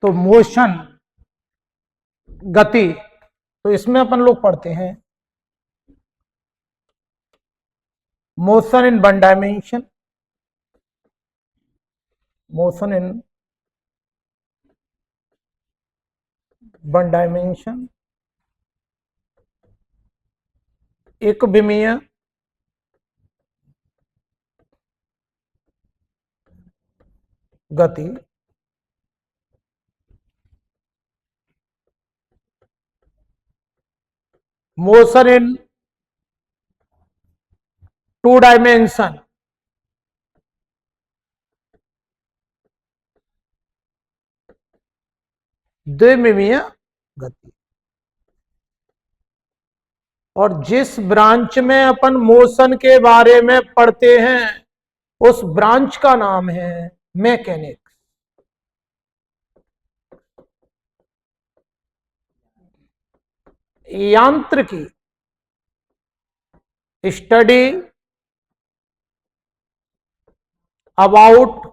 तो मोशन गति, तो इसमें अपन लोग पढ़ते हैं motion in one dimension, motion in one dimension, एक विमीय गति, मोशन इन टू डायमेंशन, द्विमिमीय गति। और जिस ब्रांच में अपन मोशन के बारे में पढ़ते हैं उस ब्रांच का नाम है मैकेनिक्स। यांत्रिकी, स्टडी अबाउट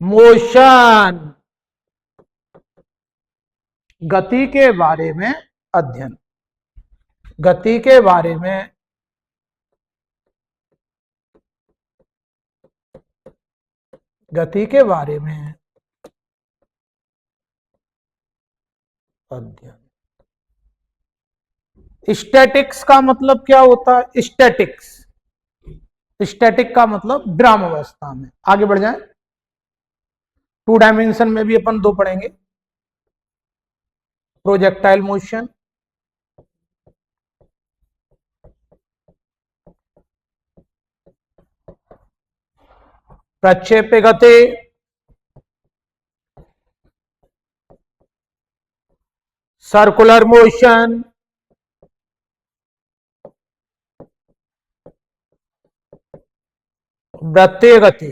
मोशन, गति के बारे में अध्ययन, गति के बारे में अध्ययन। स्टैटिक्स का मतलब क्या होता है? स्टैटिक का मतलब विराम अवस्था में। आगे बढ़ जाए, टू डायमेंशन में भी अपन दो पढ़ेंगे, प्रोजेक्टाइल मोशन, प्रक्षेप्य गति, सर्कुलर मोशन, वृत्तीय गति।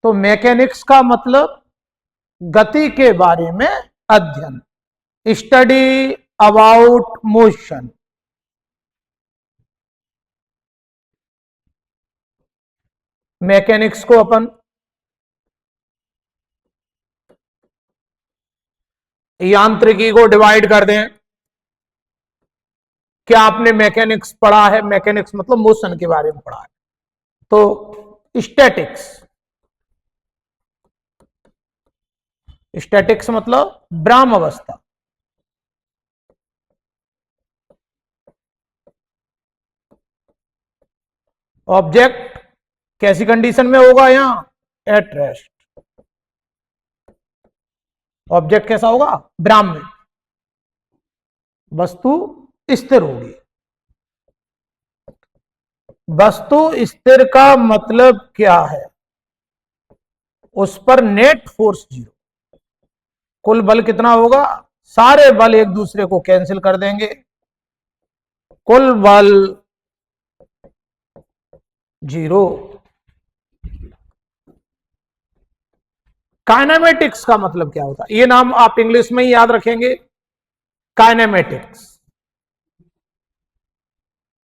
तो मैकेनिक्स का मतलब गति के बारे में अध्ययन, स्टडी अबाउट मोशन। मैकेनिक्स को अपन यांत्रिकी को डिवाइड कर दें। क्या आपने मैकेनिक्स पढ़ा है? मैकेनिक्स मतलब मोशन के बारे में पढ़ा है। तो स्टैटिक्स मतलब विराम अवस्था। ऑब्जेक्ट कैसी कंडीशन में होगा? यहां एट रेस्ट। ऑब्जेक्ट कैसा होगा? विराम में। वस्तु स्थिर होगी। वस्तु स्थिर का मतलब क्या है? उस पर नेट फोर्स 0। कुल बल कितना होगा? सारे बल एक दूसरे को कैंसिल कर देंगे। कुल बल 0। काइनेमेटिक्स का मतलब क्या होता है? ये नाम आप इंग्लिश में ही याद रखेंगे, काइनेमेटिक्स।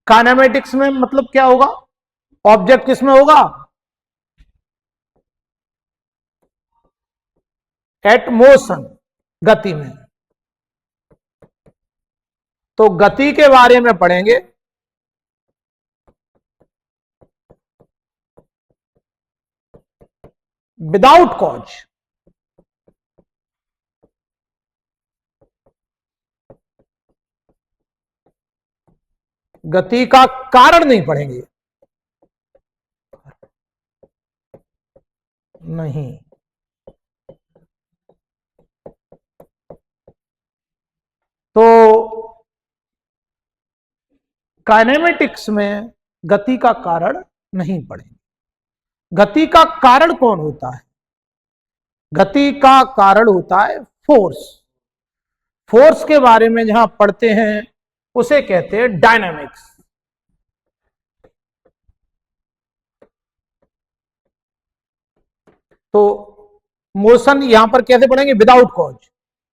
काइनेमेटिक्स में मतलब क्या होगा? ऑब्जेक्ट किसमें होगा? एट मोशन, गति में। तो गति के बारे में पढ़ेंगे विदाउट कॉज। गति का कारण नहीं पढ़ेंगे, नहीं। तो काइनेमेटिक्स में गति का कारण नहीं पढ़ेंगे। गति का कारण कौन होता है? गति का कारण होता है फोर्स। फोर्स के बारे में जहां पढ़ते हैं उसे कहते हैं डायनामिक्स। तो मोशन यहां पर कैसे पढ़ेंगे? Without cause.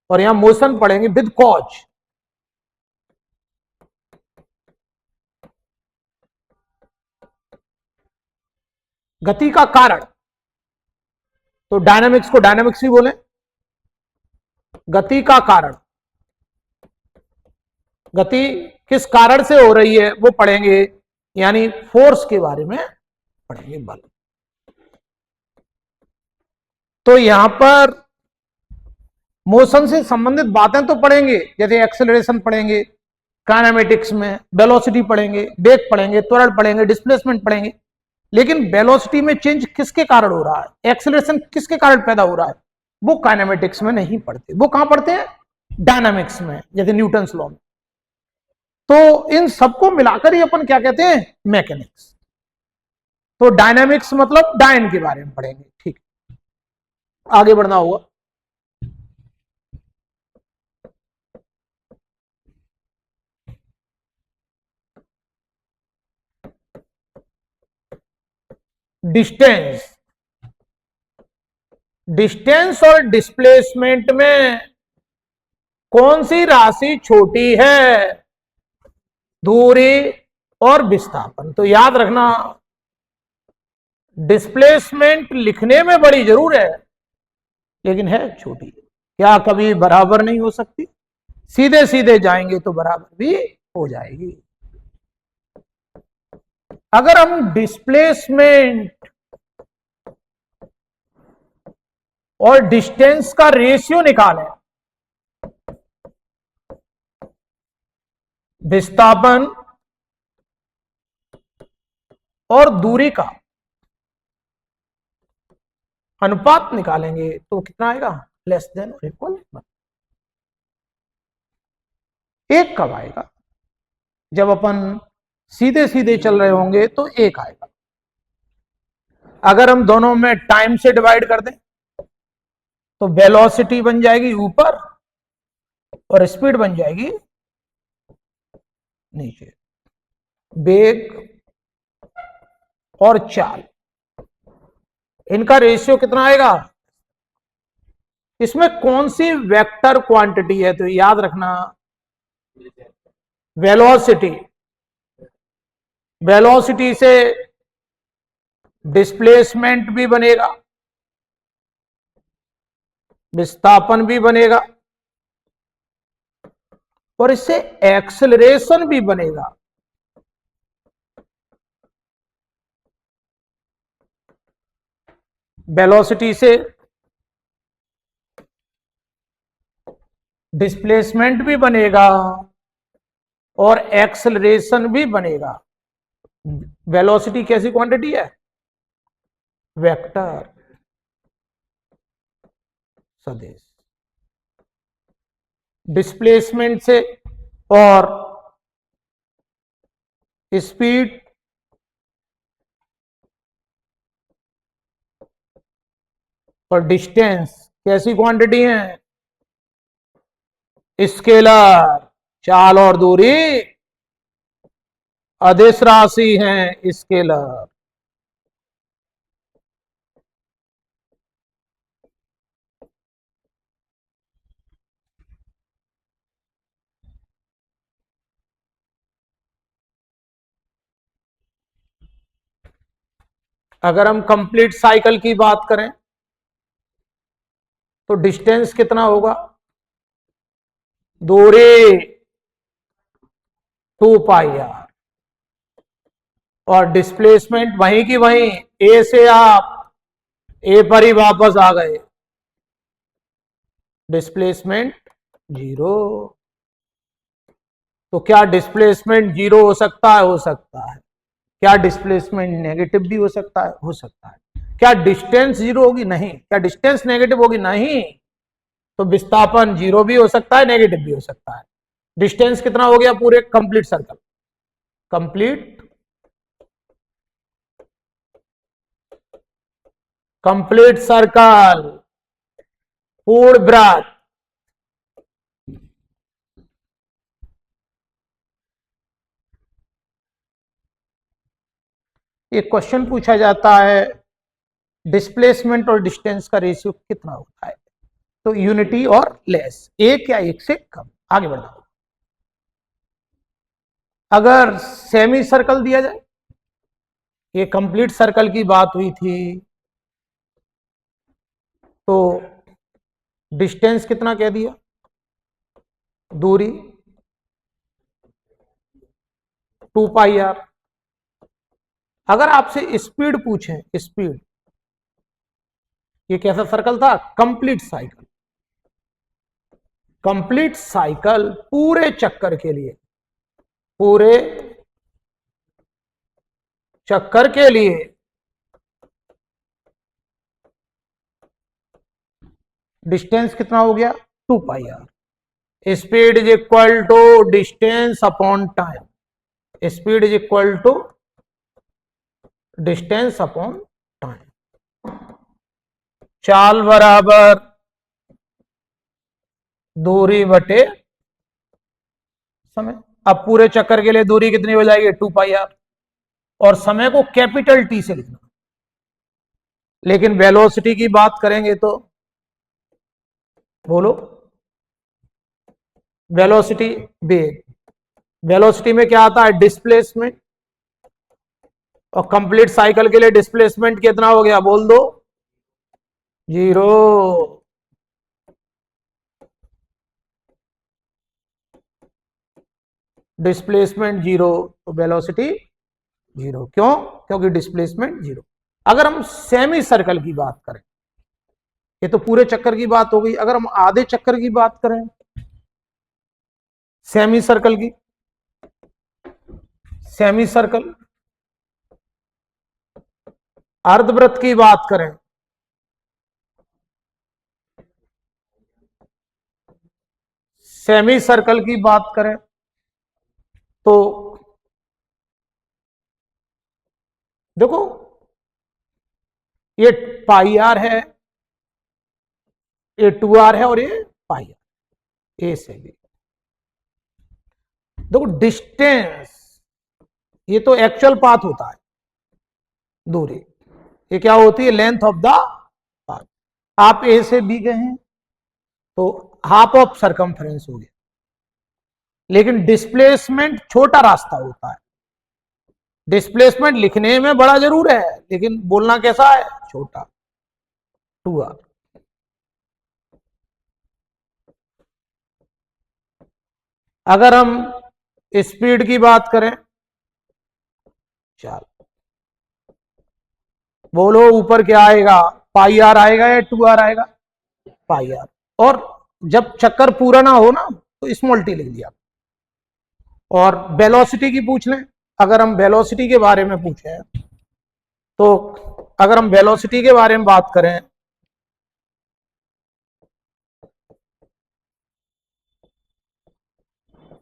और यहां मोशन पढ़ेंगे विद कॉज। गति का कारण, तो डायनामिक्स को डायनामिक्स भी बोले। गति का कारण, गति किस कारण से हो रही है वो पढ़ेंगे, यानी फोर्स के बारे में पढ़ेंगे, बल। तो यहां पर मोशन से संबंधित बातें तो पढ़ेंगे, जैसे एक्सेलरेशन पढ़ेंगे, काइनेमेटिक्स में वेलोसिटी पढ़ेंगे, वेग पढ़ेंगे, त्वरण पढ़ेंगे, डिस्प्लेसमेंट पढ़ेंगे। लेकिन वेलोसिटी में चेंज किसके कारण हो रहा है, एक्सेलरेशन किसके कारण पैदा हो रहा है, वो काइनेमेटिक्स में नहीं पढ़ते। वो कहां पढ़ते हैं, डायनामिक्स में, जैसे न्यूटन्स लॉ में। तो इन सबको मिलाकर ही अपन क्या कहते हैं, मैकेनिक्स। तो डायनामिक्स मतलब डायन के बारे में पढ़ेंगे। ठीक, आगे बढ़ना होगा। डिस्टेंस, डिस्टेंस और डिस्प्लेसमेंट में कौन सी राशि छोटी है, दूरी और विस्थापन। तो याद रखना, डिस्प्लेसमेंट लिखने में बड़ी जरूर है, लेकिन है छोटी। क्या कभी बराबर नहीं हो सकती, सीधे सीधे जाएंगे तो बराबर भी हो जाएगी। अगर हम डिस्प्लेसमेंट और डिस्टेंस का रेशियो निकालें, विस्थापन और दूरी का अनुपात निकालेंगे, तो कितना आएगा, लेस देन और इक्वल 1। एक कब आएगा, जब अपन सीधे सीधे चल रहे होंगे तो एक आएगा। अगर हम दोनों में टाइम से डिवाइड कर दें तो वेलोसिटी बन जाएगी ऊपर और स्पीड बन जाएगी नीचे। वेग और चाल, इनका रेशियो कितना आएगा। इसमें कौन सी वेक्टर क्वांटिटी है, तो याद रखना, वेलोसिटी। वेलोसिटी से डिस्प्लेसमेंट भी बनेगा, विस्थापन भी बनेगा, और इससे एक्सेलरेशन भी बनेगा। वेलोसिटी से डिस्प्लेसमेंट भी बनेगा और एक्सेलरेशन भी बनेगा। वेलोसिटी कैसी क्वांटिटी है, वेक्टर, सदिश। डिस्प्लेसमेंट से और स्पीड और डिस्टेंस कैसी क्वांटिटी है, स्केलर। चाल और दूरी अदिश राशि है, स्केलर। अगर हम कंप्लीट साइकिल की बात करें तो डिस्टेंस कितना होगा, दूरी 2πr, और डिस्प्लेसमेंट वहीं की वहीं, ए से आप ए पर ही वापस आ गए, डिस्प्लेसमेंट 0। तो क्या डिस्प्लेसमेंट 0 हो सकता है, हो सकता है। क्या डिस्प्लेसमेंट नेगेटिव भी हो सकता है, हो सकता है। क्या डिस्टेंस 0 होगी, नहीं। क्या डिस्टेंस नेगेटिव होगी, नहीं। तो विस्थापन 0 भी हो सकता है, नेगेटिव भी हो सकता है। डिस्टेंस कितना हो गया, पूरे कंप्लीट सर्कल, कंप्लीट सर्कल, पूर्ण वृत्त। एक क्वेश्चन पूछा जाता है, डिस्प्लेसमेंट और डिस्टेंस का रेशियो कितना होता है, तो यूनिटी और लेस, एक या एक से कम। आगे बढ़ना, अगर सेमी सर्कल दिया जाए ये कंप्लीट सर्कल की बात हुई थी, तो डिस्टेंस कितना कह दिया, दूरी 2πr। अगर आपसे स्पीड पूछें, स्पीड, ये कैसा सर्कल था, कंप्लीट साइकिल। कंप्लीट साइकिल पूरे चक्कर के लिए, पूरे चक्कर के लिए डिस्टेंस कितना हो गया, 2πr। Speed is equal to distance upon time. Speed is equal to distance upon time. चाल बराबर दूरी बटे समय। अब पूरे चक्कर के लिए दूरी कितनी हो जाएगी, 2πr, और समय को कैपिटल टी से लिखना। लेकिन वेलोसिटी की बात करेंगे तो बोलो, वेलोसिटी, वेग, वेलोसिटी में क्या आता है, डिस्प्लेसमेंट, और कंप्लीट साइकिल के लिए डिस्प्लेसमेंट कितना हो गया, बोल दो, 0। डिस्प्लेसमेंट 0 तो वेलोसिटी 0। क्यों, क्योंकि डिस्प्लेसमेंट 0। अगर हम सेमी सर्कल की बात करें, ये तो पूरे चक्कर की बात हो गई, अगर हम आधे चक्कर की बात करें, सेमी सर्कल की, सेमी सर्कल, अर्धवृत्त की बात करें, सेमी सर्कल की बात करें तो देखो, ये πr है, ये 2r है, और ये πr, ए से बी। देखो डिस्टेंस, ये तो एक्चुअल पाथ होता है, दूरी, ये क्या होती है, लेंथ ऑफ द पाथ। आप ए से बी गए हैं तो हाफ ऑफ सरकमफ्रेंस हो गया, लेकिन डिस्प्लेसमेंट छोटा रास्ता होता है। डिस्प्लेसमेंट लिखने में बड़ा जरूर है, लेकिन बोलना कैसा है, छोटा, 2r। अगर हम स्पीड की बात करें, चल बोलो ऊपर क्या आएगा, πr आएगा या 2r आएगा, πr। और जब चक्कर पूरा ना हो ना तो स्मॉल टी लिख दिया। और वेलोसिटी की पूछ लें, अगर हम वेलोसिटी के बारे में पूछे तो अगर हम वेलोसिटी के बारे में बात करें,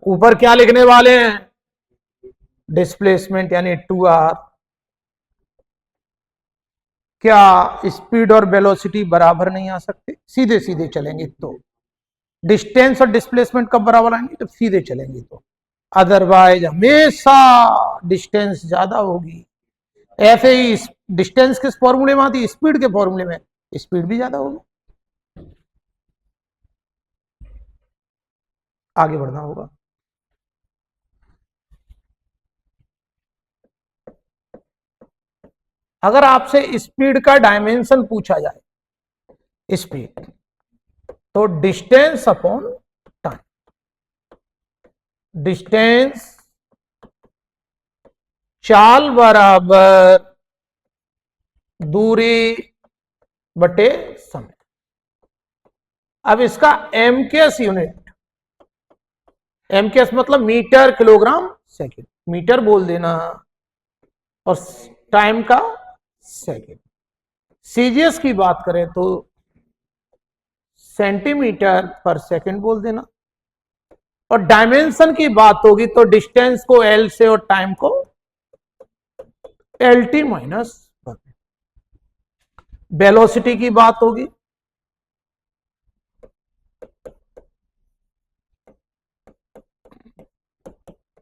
ऊपर क्या लिखने वाले हैं, डिस्प्लेसमेंट यानी 2r। क्या स्पीड और वेलोसिटी बराबर नहीं आ सकते, सीधे सीधे चलेंगे तो डिस्टेंस और डिस्प्लेसमेंट कब बराबर आएंगे, जब सीधे चलेंगे तो, अदरवाइज हमेशा डिस्टेंस ज्यादा होगी। ऐसे ही डिस्टेंस किस फॉर्मूले में आती है, स्पीड के फॉर्मूले में, स्पीड भी ज्यादा होगी। आगे बढ़ना होगा। अगर आपसे स्पीड का डायमेंशन पूछा जाए, स्पीड, तो डिस्टेंस अपॉन टाइम, डिस्टेंस चाल बराबर दूरी बटे समय। अब इसका एमकेएस यूनिट, एमकेएस मतलब मीटर किलोग्राम सेकंड, मीटर बोल देना, और टाइम का सेकंड। सीजीएस की बात करें तो सेंटीमीटर पर सेकंड बोल देना, और डायमेंशन की बात होगी तो डिस्टेंस को एल से और टाइम को एल टी माइनस। वेलोसिटी की बात होगी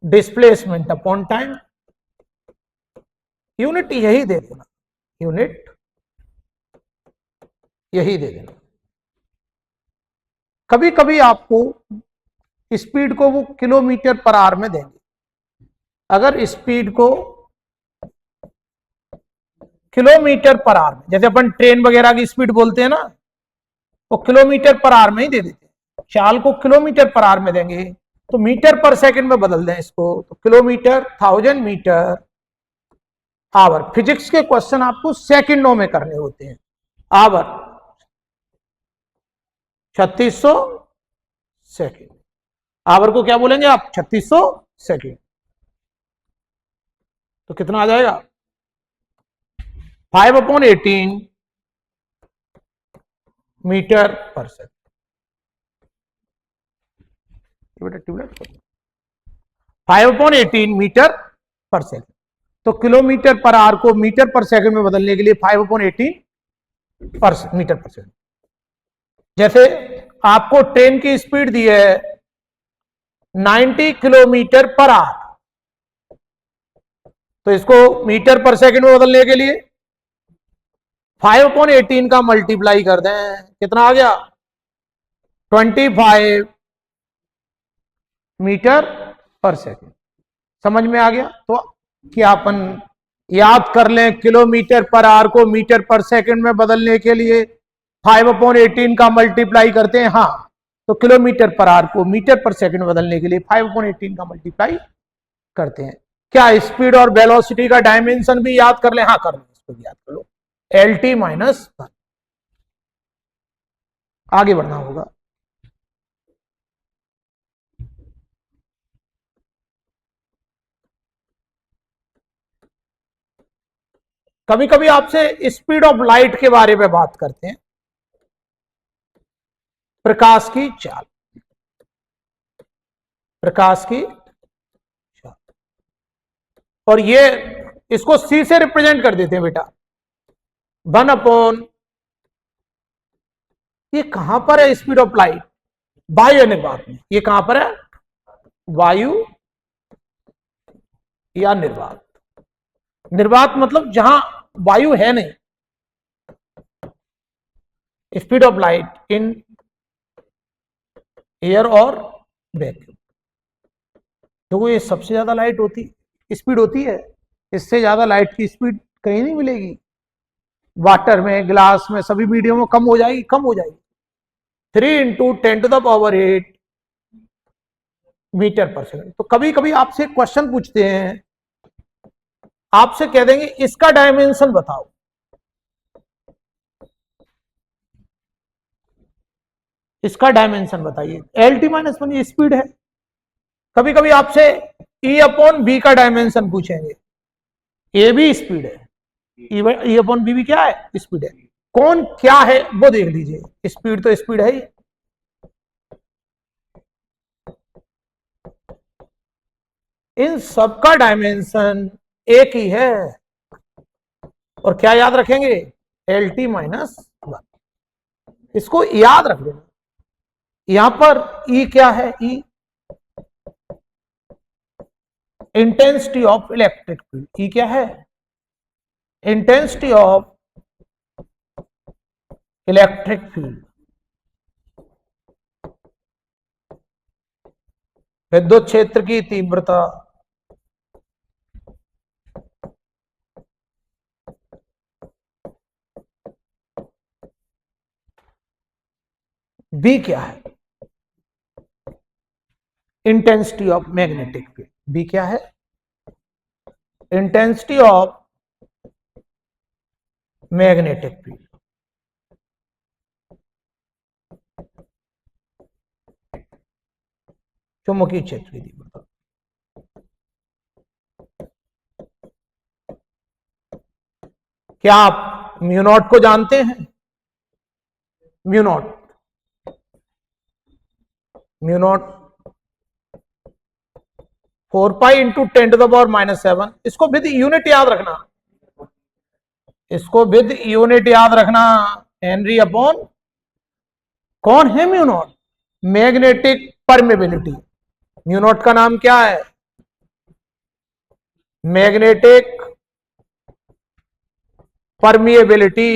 डिस्प्लेसमेंट अपॉन टाइम, यूनिट यही दे देना, यूनिट यही दे देना। कभी कभी आपको स्पीड को वो किलोमीटर पर आवर में देंगे। अगर स्पीड को किलोमीटर पर आवर में, जैसे अपन ट्रेन वगैरह की स्पीड बोलते हैं ना, वो किलोमीटर पर आवर में ही दे देते हैं। चाल को किलोमीटर पर आवर में देंगे तो मीटर पर सेकंड में बदल दें इसको, तो किलोमीटर 1000 मीटर आवर। फिजिक्स के क्वेश्चन आपको सेकंडों में करने होते हैं। आवर 3600 सेकंड, आवर को क्या बोलेंगे आप, 3600 सेकंड। तो कितना आ जाएगा, 5/18 मीटर पर सेकंड। बेटा ट्यूबलाइट 5/18 मीटर पर सेकंड। तो किलोमीटर पर आवर को मीटर पर सेकंड में बदलने के लिए 5/18 पर मीटर पर सेकंड। जैसे आपको ट्रेन की स्पीड दी है 90 किलोमीटर पर आवर, तो इसको मीटर पर सेकंड में बदलने के लिए 5/18 का मल्टीप्लाई कर दें, कितना आ गया, 25 मीटर पर सेकंड। समझ में आ गया। तो क्या अपन याद कर लें, किलोमीटर पर आवर को मीटर पर सेकंड में बदलने के लिए 5/18 का मल्टीप्लाई करते हैं। हाँ, तो किलोमीटर पर आवर को मीटर पर सेकंड में बदलने के लिए 5/18 का मल्टीप्लाई करते हैं। क्या स्पीड और वेलोसिटी का डायमेंशन भी याद कर लें? हाँ कर लो, इसको भी याद कर लो, LT माइनस 1। आगे बढ़ना होगा। कभी कभी आपसे स्पीड ऑफ लाइट के बारे में बात करते हैं, प्रकाश की चाल, प्रकाश की चाल, और ये इसको C से रिप्रेजेंट कर देते हैं बेटा, 1/, ये कहां पर है स्पीड ऑफ लाइट, वायु निर्वात में। ये कहां पर है, वायु या निर्वात। निर्वात मतलब जहां वायु है नहीं। Speed of light in air और वैक्यूम। देखो ये सबसे ज्यादा लाइट होती स्पीड होती है, इससे ज्यादा लाइट की स्पीड कहीं नहीं मिलेगी। वाटर में, ग्लास में, सभी मीडियम में कम हो जाएगी, कम हो जाएगी। 3 × 10⁸ मीटर पर सेकंड। तो कभी कभी आपसे क्वेश्चन पूछते हैं, आपसे कह देंगे इसका डायमेंशन बताओ, इसका डायमेंशन बताइए। LT-1 ये स्पीड है। कभी कभी आपसे E/B का डायमेंशन पूछेंगे, ये भी स्पीड है। E/B भी क्या है, स्पीड है। कौन क्या है वो देख लीजिए, स्पीड तो स्पीड है ही। इन सबका डायमेंशन एक ही है, और क्या याद रखेंगे, LT-1। इसको याद रख लेना। यहां पर E क्या है, E intensity of electric field. E क्या है, इंटेंसिटी ऑफ इलेक्ट्रिक फील्ड, विद्युत क्षेत्र की तीव्रता। B क्या है, intensity of magnetic field. B क्या है, इंटेंसिटी ऑफ मैग्नेटिक फील्ड। चुंबकीय क्षेत्र की तीव्रता। क्या आप म्यू नॉट को जानते हैं, म्यू नॉट, म्यू नॉट 4π × 10⁻⁷। इसको विद यूनिट याद रखना, इसको विद यूनिट याद रखना, हेनरी अपॉन कौन है mu naught, magnetic permeability. Mu naught का नाम क्या है, मैग्नेटिक परमिएबिलिटी।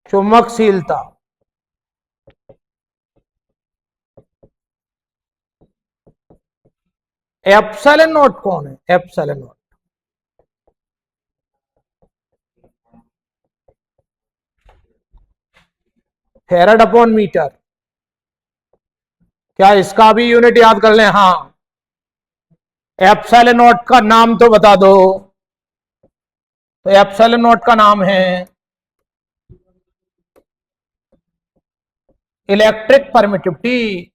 चुंबकशीलता। एप्सिलॉन नॉट कौन है? Epsilon naught farad upon metre. क्या इसका भी यूनिट याद कर लें? हाँ, एप्सिलॉन नॉट का नाम तो बता दो। तो एप्सिलॉन नॉट का नाम है इलेक्ट्रिक परमिटिविटी।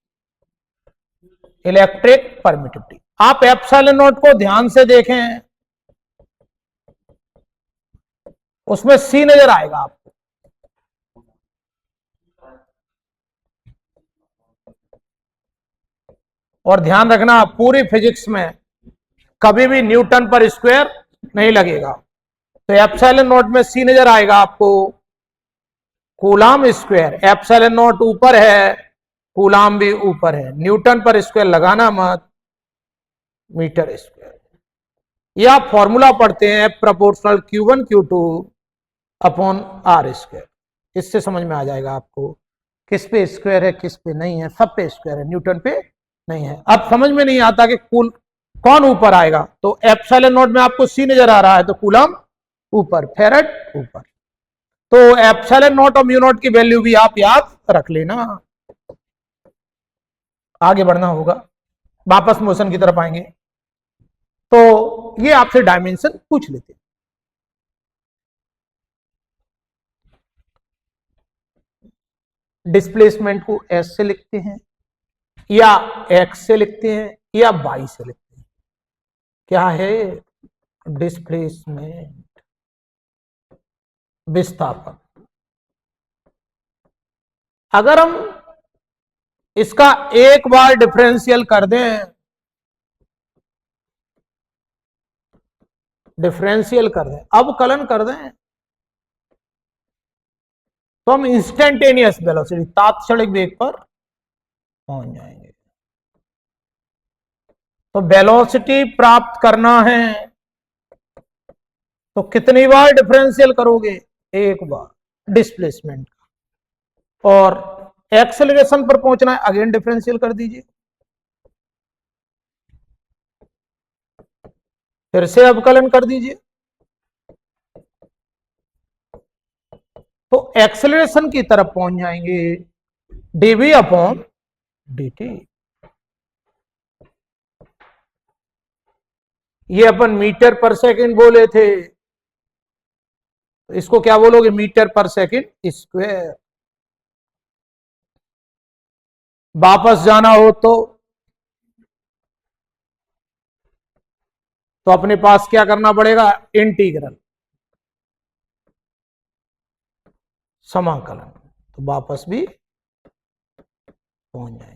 Electric permittivity. आप एप्सिलॉन नॉट को ध्यान से देखें, उसमें सी नजर आएगा आपको। और ध्यान रखना, पूरी फिजिक्स में कभी भी न्यूटन पर स्क्वायर नहीं लगेगा। तो एप्सिलॉन नॉट में सी नजर आएगा आपको, कूलाम स्क्वायर। एप्सिलॉन नॉट ऊपर है, कूलाम भी ऊपर है, न्यूटन पर स्क्वायर लगाना मत, मीटर स्क्वायर। ये आप फॉर्मूला पढ़ते हैं, proportional Q1 Q2 upon are square. इससे समझ में आ जाएगा आपको किस पे स्क्वायर है, किस पे नहीं है। सब पे स्क्वायर है, न्यूटन पे नहीं है। अब समझ में नहीं आता कि कुल कौन ऊपर आएगा, तो एप्सिलॉन नॉट में आपको सी नजर आ रहा है, तो कूलम ऊपर, फेरेड ऊपर। तो एप्सिलॉन नॉट और म्यू नॉट की वैल्यू भी आप याद रख लेना। आगे बढ़ना होगा, वापस मोशन की तरफ आएंगे। तो ये आपसे डायमेंशन पूछ लेते हैं। डिस्प्लेसमेंट को एस से लिखते हैं, या एक्स से लिखते हैं, या वाई से लिखते हैं। क्या है? डिस्प्लेसमेंट, विस्थापन। अगर हम इसका एक बार डिफरेंशियल कर दें, डिफरेंशियल कर दें, अवकलन कर दें, तो हम इंस्टेंटेनियस वेलोसिटी, तात्क्षणिक वेग पर पहुंच जाएंगे। तो वेलोसिटी प्राप्त करना है तो कितनी बार डिफरेंशियल करोगे? एक बार डिस्प्लेसमेंट का। और एक्सेलरेशन पर पहुंचना है, अगेन डिफरेंशियल कर दीजिए, फिर से अवकलन कर दीजिए। तो एक्सेलरेशन की तरफ पहुंच जाएंगे, डीवी अपॉन dt। ये अपन मीटर पर सेकंड बोले थे, इसको क्या बोलोगे? मीटर पर सेकंड स्क्वायर। वापस जाना हो तो अपने पास क्या करना पड़ेगा? इंटीग्रल, समाकलन। तो वापस भी पहुंच जाएंगे।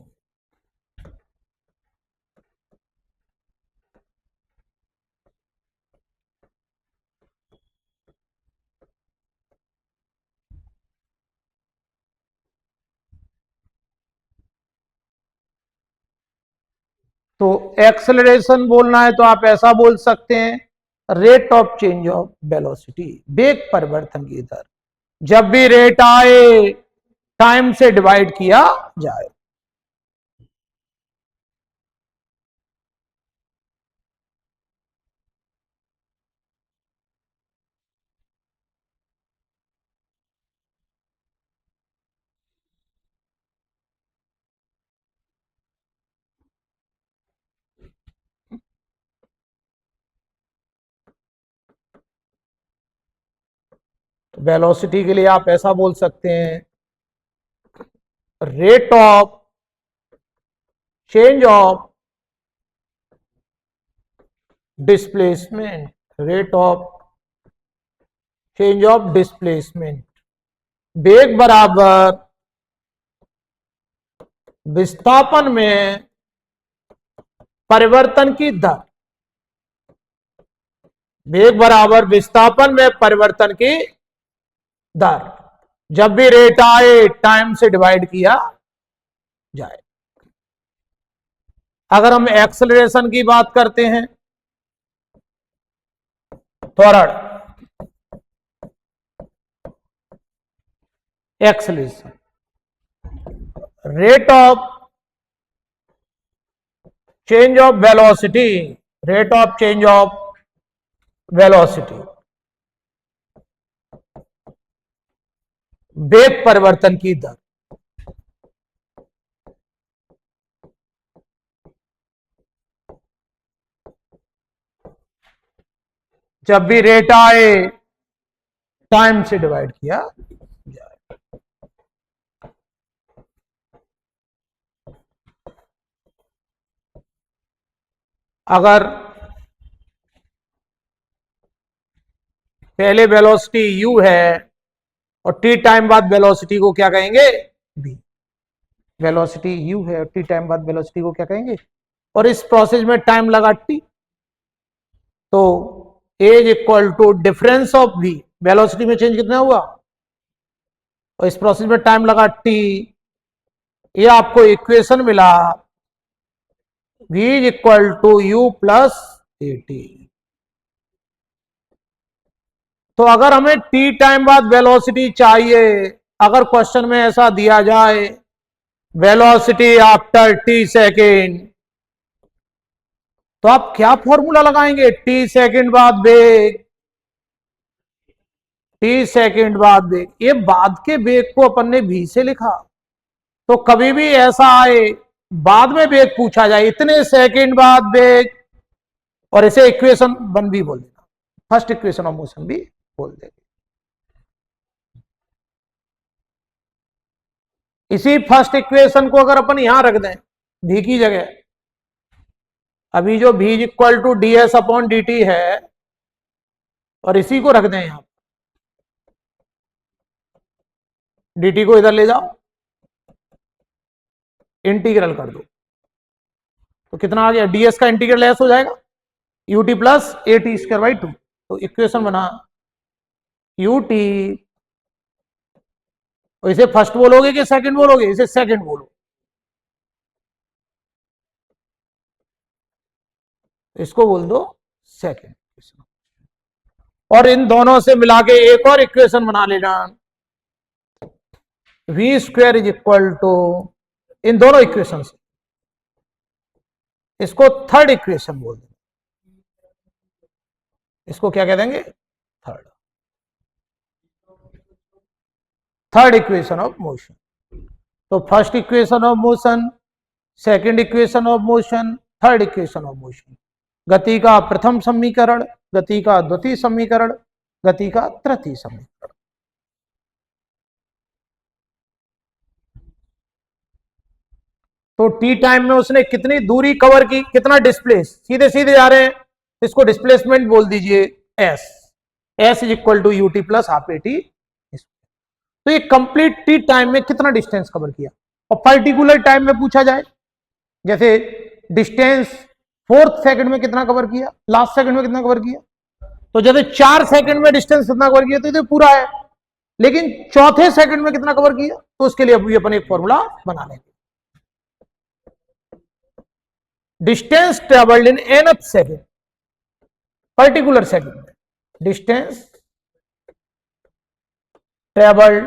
तो एक्सेलरेशन बोलना है तो आप ऐसा बोल सकते हैं, rate of change of velocity, वेग परिवर्तन की दर, जब भी रेट आए टाइम से डिवाइड किया जाए। तो वेलोसिटी के लिए आप ऐसा बोल सकते हैं, rate of change of displacement, rate of change of displacement, वेग बराबर विस्थापन में परिवर्तन की दर। वेग बराबर विस्थापन में परिवर्तन की दर, जब भी रेट आए टाइम से डिवाइड किया जाए। अगर हम एक्सेलरेशन की बात करते हैं, त्वरण, acceleration, rate of change of velocity, rate of change of velocity, वेग परिवर्तन की दर। जब भी रेट आए टाइम से डिवाइड किया जाए। अगर पहले वेलोसिटी u है और t टाइम बाद वेलोसिटी को क्या कहेंगे, v। वेलोसिटी u है और t टाइम बाद वेलोसिटी को क्या कहेंगे, और इस प्रोसेस में टाइम लगा t, तो a is equal to difference of v, velocity में चेंज कितना हुआ, और इस प्रोसेस में टाइम लगा t, ये आपको इक्वेशन मिला v is equal to u plus at। तो अगर हमें t टाइम बाद वेलोसिटी चाहिए, अगर क्वेश्चन में ऐसा दिया जाए वेलोसिटी आफ्टर t सेकेंड, तो आप क्या फॉर्मूला लगाएंगे, t सेकेंड बाद वेग, t सेकेंड बाद वेग। ये बाद के वेग को अपन ने v से लिखा, तो कभी भी ऐसा आए बाद में वेग पूछा जाए, इतने सेकेंड बाद वेग, और इसे इक्वेशन 1 भी बोल देना, फर्स्ट इक्वेशन ऑफ मोशन भी बोल देंगे। इसी फर्स्ट इक्वेशन को अगर अपन यहां रख दें v की जगह, अभी जो v is equal to D S upon D T है, और इसी को रख दें यहां, dt को इधर ले जाओ, इंटीग्रल कर दो, तो कितना आ गया, ds का इंटीग्रल ऐसा हो जाएगा ut plus A T square by 2। तो इक्वेशन बना ut, और इसे फर्स्ट बोलोगे कि सेकंड बोलोगे, इसे सेकंड बोलो, इसको बोल दो सेकंड। और इन दोनों से मिला के एक और इक्वेशन बना लेना, v square is equal to, इन दोनों इक्वेशन से इसको थर्ड इक्वेशन बोल देंगे, इसको क्या कह देंगे, थर्ड इक्वेशन ऑफ मोशन। तो first equation of motion, second equation of motion, third equation of motion. गति का प्रथम समीकरण, गति का द्वितीय समीकरण, गति का तृतीय समीकरण। तो टी टाइम में उसने कितनी दूरी कवर की, कितना डिस्प्लेस, सीधे सीधे जा रहे हैं, इसको डिस्प्लेसमेंट बोल दीजिए S, S is equal to UT plus half A T. तो ये कंप्लीट टी टाइम में कितना डिस्टेंस कवर किया, और पर्टिकुलर टाइम में पूछा जाए, जैसे डिस्टेंस फोर्थ सेकंड में कितना कवर किया, लास्ट सेकंड में कितना कवर किया, तो जैसे 4 सेकंड में डिस्टेंस कितना कवर किया, तो ये पूरा है, लेकिन चौथे सेकंड में कितना कवर किया, तो उसके लिए अभी अपन एक फॉर्मूला बना लेंगे। Distance travelled in nth second, particular second में, distance travelled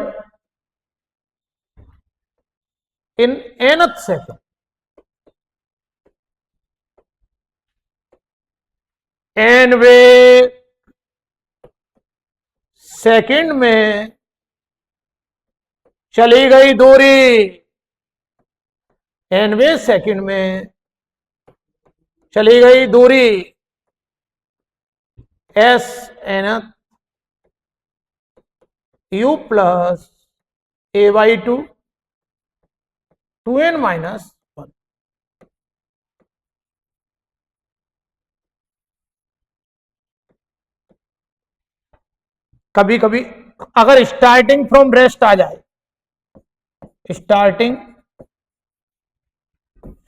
in nth second, nवे सेकंड में चली गई दूरी, nवे सेकंड में चली गई दूरी S nth u plus A by 2, 2n minus 1। कभी कभी अगर स्टार्टिंग फ्रॉम रेस्ट आ जाए, स्टार्टिंग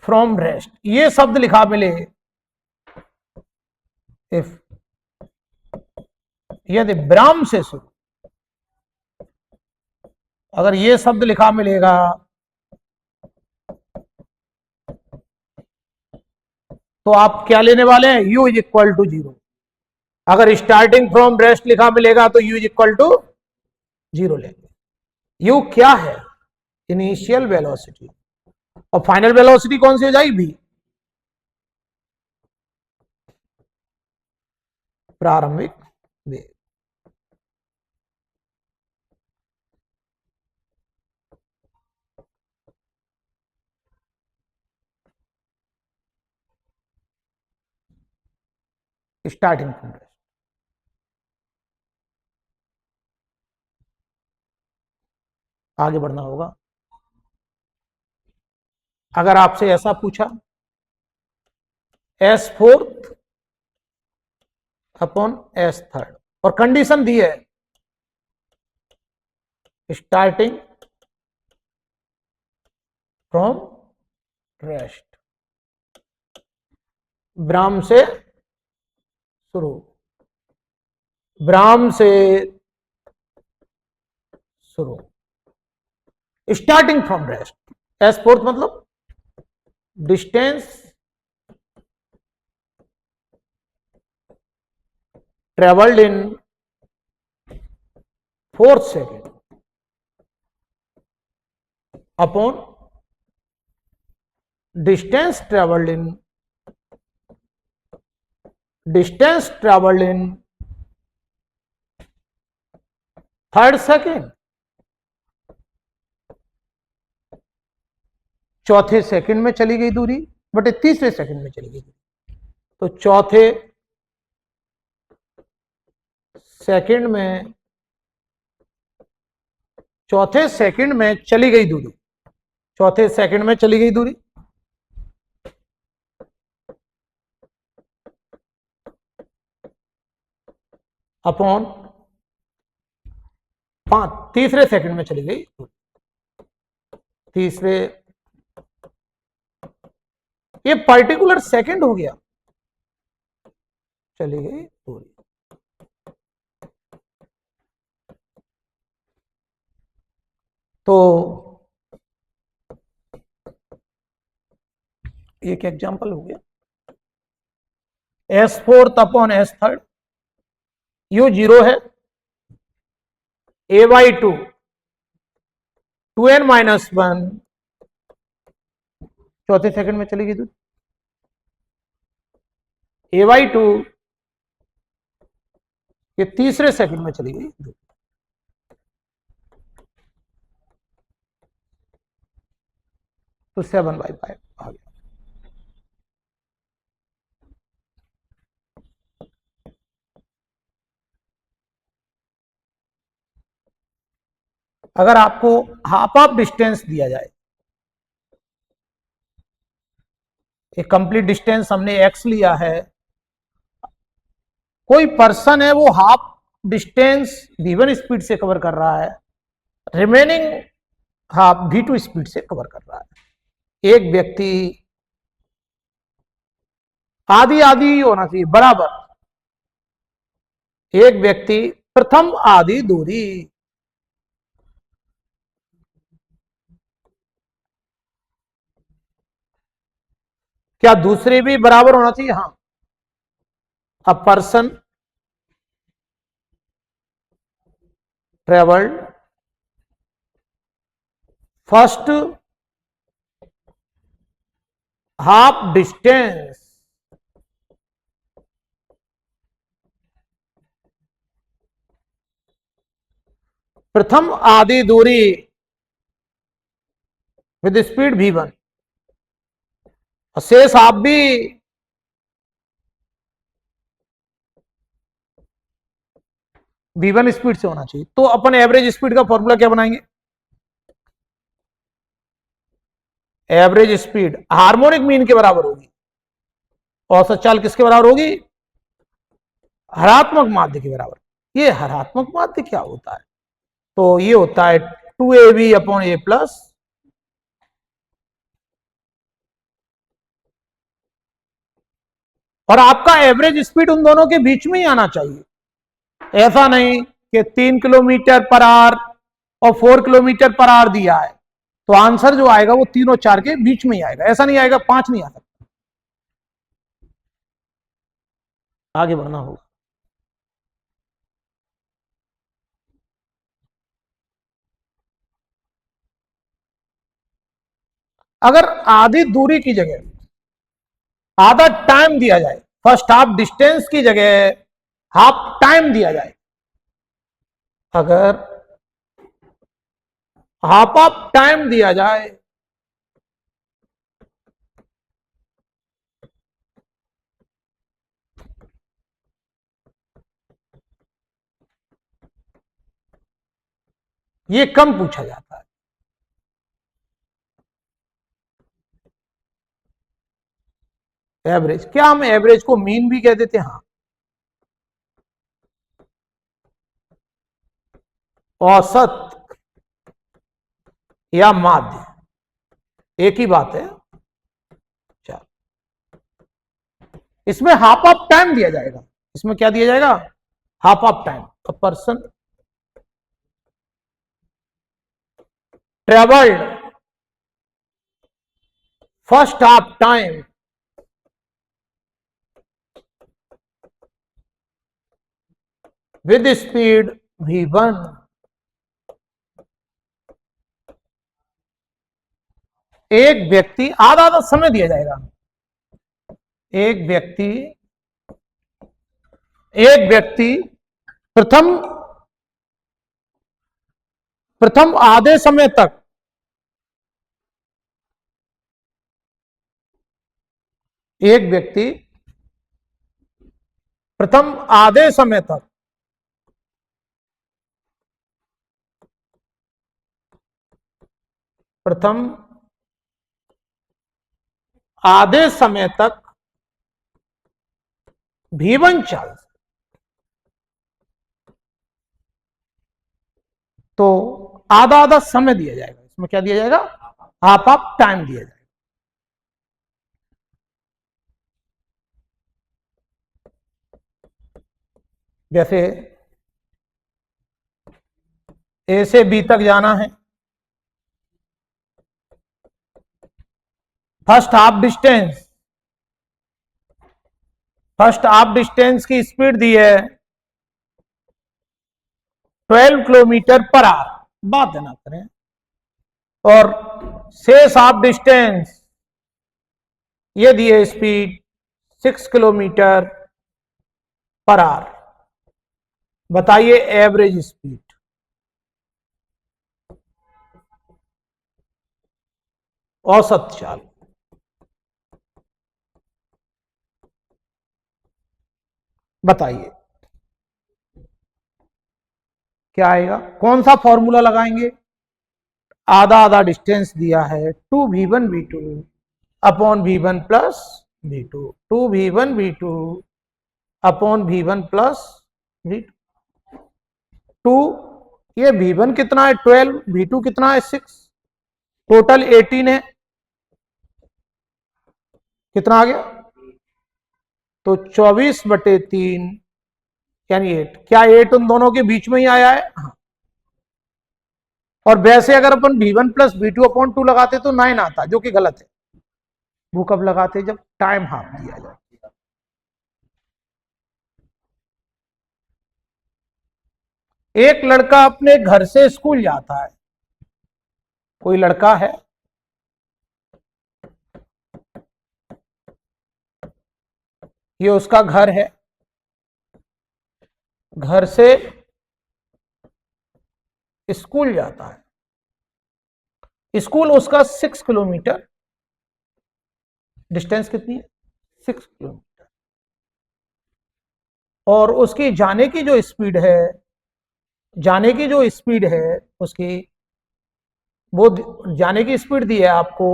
फ्रॉम रेस्ट ये शब्द लिखा मिले, इफ, यदि विराम से शुरू, अगर ये शब्द लिखा मिलेगा, तो आप क्या लेने वाले हैं, u इज इक्वल टू 0। अगर स्टार्टिंग फ्रॉम रेस्ट लिखा मिलेगा तो u इज इक्वल टू 0 लेंगे। u क्या है, इनिशियल वेलोसिटी, और फाइनल वेलोसिटी कौन सी हो जाएगी, v। प्रारंभिक वेग। Starting from rest. आगे बढ़ना होगा। अगर आपसे ऐसा पूछा S fourth upon S third और कंडीशन दी है स्टार्टिंग फ्रॉम रेस्ट, विराम से शुरू, विराम से शुरू, starting from rest. S fourth मतलब distance travelled in 4 second upon distance travelled in 3rd second, चौथे सेकंड में चली गई दूरी बटे तीसरे सेकंड में चली गई दूरी, तो चौथे सेकंड में चली गई दूरी, चौथे सेकंड में चली गई दूरी अपॉन तीसरे सेकंड में चली गई दूरी, तीसरे, ये पर्टिकुलर सेकंड हो गया, चली गई दूरी। तो एक एग्जांपल हो गया S fourth upon S third, you 0 है, a बाई 2 2n माइनस 1 चौथे सेकंड में चली गई दूरी, a बाई 2 ये तीसरे सेकंड में चली गई दूरी। तो 7/5 आ गया। अगर आपको हाफ ऑफ डिस्टेंस दिया जाए, एक कंप्लीट डिस्टेंस हमने x लिया है, कोई पर्सन है वो हाफ डिस्टेंस v1 स्पीड से कवर कर रहा है, रिमेनिंग हाफ v2 स्पीड से कवर कर रहा है। एक व्यक्ति आधी आधी होना चाहिए बराबर, एक व्यक्ति प्रथम आधी दूरी, क्या दूसरी भी बराबर होना चाहिए? हाँ। A person travelled first half distance प्रथम आधी दूरी विद स्पीड v1, शेष हाफ भी v1 स्पीड से होना चाहिए। तो अपन एवरेज स्पीड का फॉर्मूला क्या बनाएंगे? एवरेज स्पीड हार्मोनिक मीन के बराबर होगी। औसत चाल किसके बराबर होगी? हरात्मक माध्य के बराबर। ये हरात्मक माध्य क्या होता है? तो ये होता है 2ab अपॉन a प्लस और आपका एवरेज स्पीड उन दोनों के बीच में ही आना चाहिए। ऐसा नहीं कि 3 किलोमीटर पर आवर और 4 किलोमीटर पर आवर दिया है तो आंसर जो आएगा वो 3 और 4 के बीच में ही आएगा, ऐसा नहीं आएगा 5 नहीं आ सकता। आगे बढ़ना होगा। अगर आधी दूरी की जगह आधा टाइम दिया जाए, फर्स्ट हाफ डिस्टेंस की जगह हाफ टाइम दिया जाए, अगर हाफ ऑफ टाइम दिया जाए ये कम पूछा जाता है। एवरेज, क्या हम एवरेज को मीन भी कह देते हैं? हाँ, औसत या माध्य एक ही बात है। चलो, इसमें हाफ ऑफ टाइम दिया जाएगा। इसमें क्या दिया जाएगा? Half of time. A person travelled first half time with speed v1, एक व्यक्ति, आधा आधा समय दिया जाएगा। एक व्यक्ति प्रथम प्रथम आधे समय तक एक व्यक्ति प्रथम आधे समय तक प्रथम आधे समय तक v1 चाल, तो आधा आधा समय दिया जाएगा। इसमें क्या दिया जाएगा? हाफ ऑफ टाइम दिया जाएगा। जैसे ए से बी तक जाना है, फर्स्ट हाफ डिस्टेंस की स्पीड दी है 12 किलोमीटर पर आवर, बात ना करें। और शेष हाफ डिस्टेंस ये दी है स्पीड 6 किलोमीटर पर आवर। बताइए एवरेज स्पीड। औसत चाल। बताइए क्या आएगा? कौन सा फॉर्मूला लगाएंगे? आधा आधा डिस्टेंस दिया है 2v1v2 upon v1 plus v2, 2v1v2 upon v1 plus v2। 2, ये v1 कितना है 12, v2 कितना है 6, टोटल 18 है। कितना आ गया? तो 24/3 यानी 8। क्या 8 उन दोनों के बीच में ही आया है? हाँ। और वैसे अगर अपन v1 प्लस v2 अपॉन 2 लगाते तो 9 आता, जो कि गलत है। वो कब लगाते? जब टाइम हाफ दिया जाए। एक लड़का अपने घर से स्कूल जाता है। कोई लड़का है, ये उसका घर है, घर से स्कूल जाता है। स्कूल उसका 6 किलोमीटर, डिस्टेंस कितनी है? 6 किलोमीटर। और उसकी जाने की जो स्पीड है, उसकी, वो जाने की स्पीड दी है आपको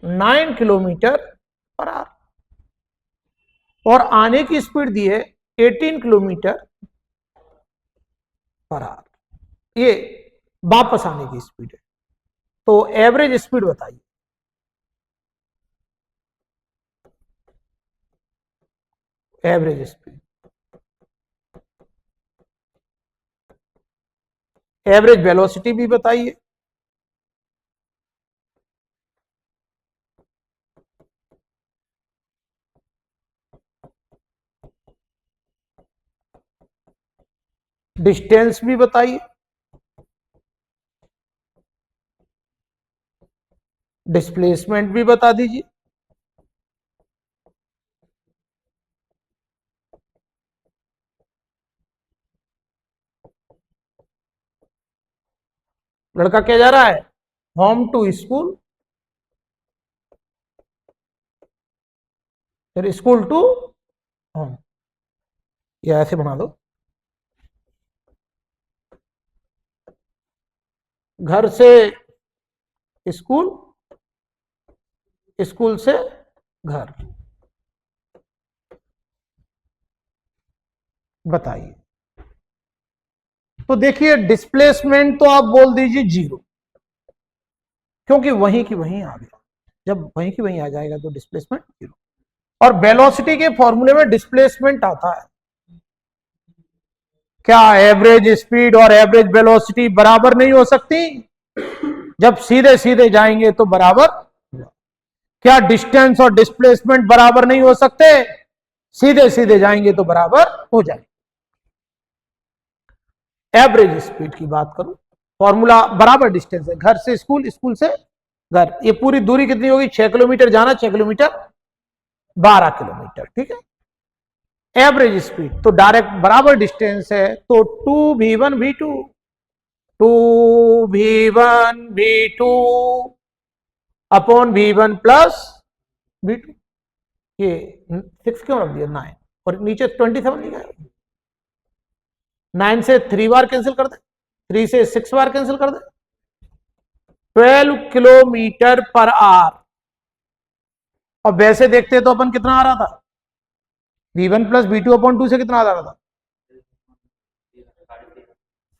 9 किलोमीटर पर आवर, और आने की स्पीड दी है 18 किलोमीटर पर आवर। ये वापस आने की स्पीड है। तो एवरेज स्पीड बताइए। एवरेज स्पीड, एवरेज वेलोसिटी भी बताइए। डिस्टेंस भी बताइए। डिस्प्लेसमेंट भी बता दीजिए। लड़का क्या जा रहा है, होम टू स्कूल, फिर स्कूल टू होम, या ऐसे बना दो, घर से स्कूल, स्कूल से घर। बताइए, तो देखिए डिस्प्लेसमेंट तो आप बोल दीजिए 0, क्योंकि वहीं की वहीं आ गया, जब वहीं की वहीं आ जाएगा तो डिस्प्लेसमेंट 0। और वेलोसिटी के फॉर्मूले में डिस्प्लेसमेंट आता है, क्या एवरेज स्पीड और एवरेज वेलोसिटी बराबर नहीं हो सकती, जब सीधे सीधे जाएंगे तो बराबर। क्या डिस्टेंस और डिस्प्लेसमेंट बराबर नहीं हो सकते, सीधे सीधे जाएंगे तो बराबर हो जाए। एवरेज स्पीड की बात करूं, फॉर्मूला बराबर डिस्टेंस है, घर से स्कूल, स्कूल से घर, ये पूरी दूरी कितनी होगी, 6 किलोमीटर जाना, 6 किलोमीटर 12 किलोमीटर, ठीक है। एवरेज स्पीड तो डायरेक्ट बराबर डिस्टेंस है, तो 2v1v2, 2v1v2 upon v1 plus v2, ये 6 क्यों रख दिया, 9, और नीचे 27 लिखा है, 9 से 3 बार कैंसिल कर दे, 3 से 6 बार कैंसिल कर दे, 12 किलोमीटर पर आवर। और वैसे देखते तो अपन कितना आ रहा था, v1 प्लस v2 अपॉन 2 से कितना आ रहा था,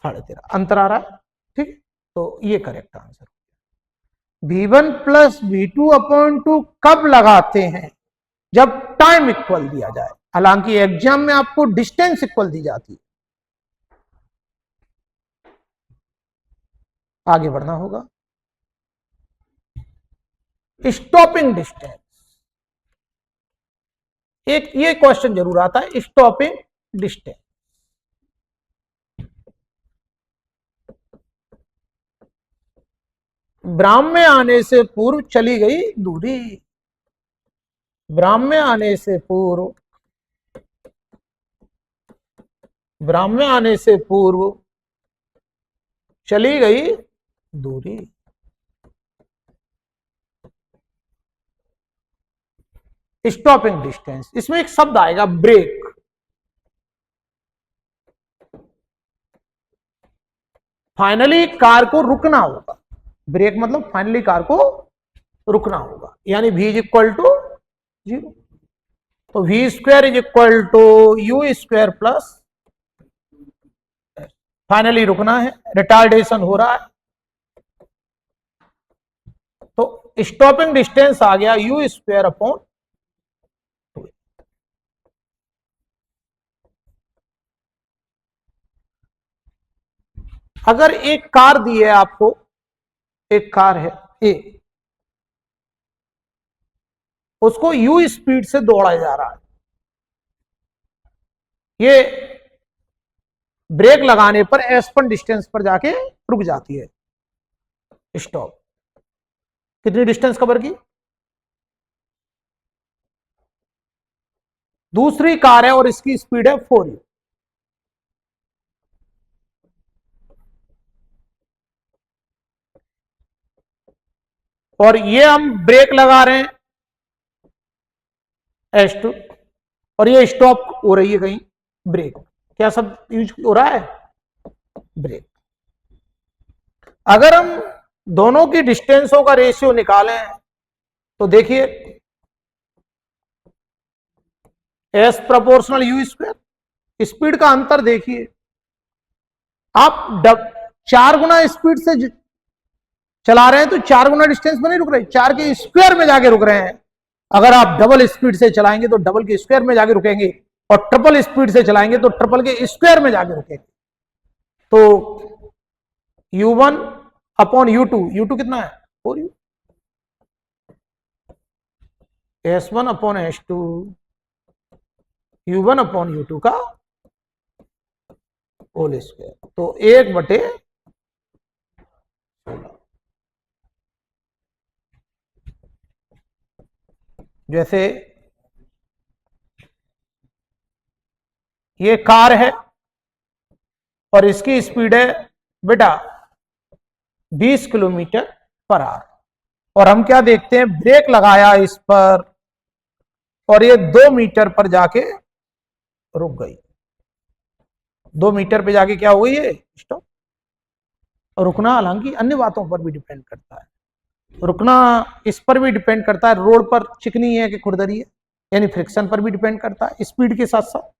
13.5 अंतर आ रहा है, ठीक। तो ये correct answer, v1 plus v2 upon 2 कब लगाते हैं, जब टाइम इक्वल दिया जाए, हालांकि एग्जाम में आपको डिस्टेंस इक्वल दी जाती है। आगे बढ़ना होगा, स्टॉपिंग डिस्टेंस, एक ये क्वेश्चन जरूर आता है, स्टॉपिंग डिस्टेंस। ब्राह्मण आने से पूर्व चली गई दूरी, ब्राह्मण आने से पूर्व, ब्राह्मण आने से पूर्व चली गई दूरी। स्टॉपिंग डिस्टेंस, इसमें एक शब्द आएगा ब्रेक, फाइनली कार को रुकना होगा, ब्रेक मतलब फाइनली कार को रुकना होगा, यानी v इज इक्वल टू 0, तो v square is equal to U square plus, finally रुकना है, रिटार्डेशन हो रहा है, तो स्टॉपिंग डिस्टेंस आ गया यू स्क्वायर अपॉन 2। अगर एक कार दी है आपको, एक कार है ए, उसको यू स्पीड से दौड़ा जा रहा है, ये ब्रेक लगाने पर एस1 डिस्टेंस पर जाके रुक जाती है, स्टॉप। कितनी डिस्टेंस कवर की, दूसरी कार है और इसकी स्पीड है 4u, और ये हम ब्रेक लगा रहे हैं S2, और ये स्टॉप हो रही है कहीं, ब्रेक, क्या सब यूज हो रहा है, ब्रेक। अगर हम दोनों की डिस्टेंसों का रेशियो निकालें तो देखिए S proportional you square, speed का अंतर देखिए, आप 4 गुना स्पीड से चला रहे हैं तो 4 गुना डिस्टेंस में नहीं रुक रहे, 4 के स्क्वायर में जाके रुक रहे हैं। अगर आप डबल स्पीड से चलाएंगे तो डबल के स्क्वायर में जाके रुकेंगे, और ट्रिपल स्पीड से चलाएंगे तो ट्रिपल के स्क्वायर में जाके रुकेंगे। तो u1 अपॉन u2, u2 कितना है 4u, s1 upon s2, u1 upon u2 का होल स्क्वायर, तो 1/16। जैसे ये कार है और इसकी स्पीड है बेटा 20 किलोमीटर पर आवर। और हम क्या देखते हैं, ब्रेक लगाया इस पर और ये 2 मीटर पर जाके रुक गई। 2 मीटर पे जाके क्या हो गई है, स्टॉप। और रुकना हालांकि अन्य बातों पर भी डिपेंड करता है, रुकना इस पर भी डिपेंड करता है, रोड पर चिकनी है कि खुरदरी है, यानी फ्रिक्शन पर भी डिपेंड करता है, स्पीड के साथ साथ।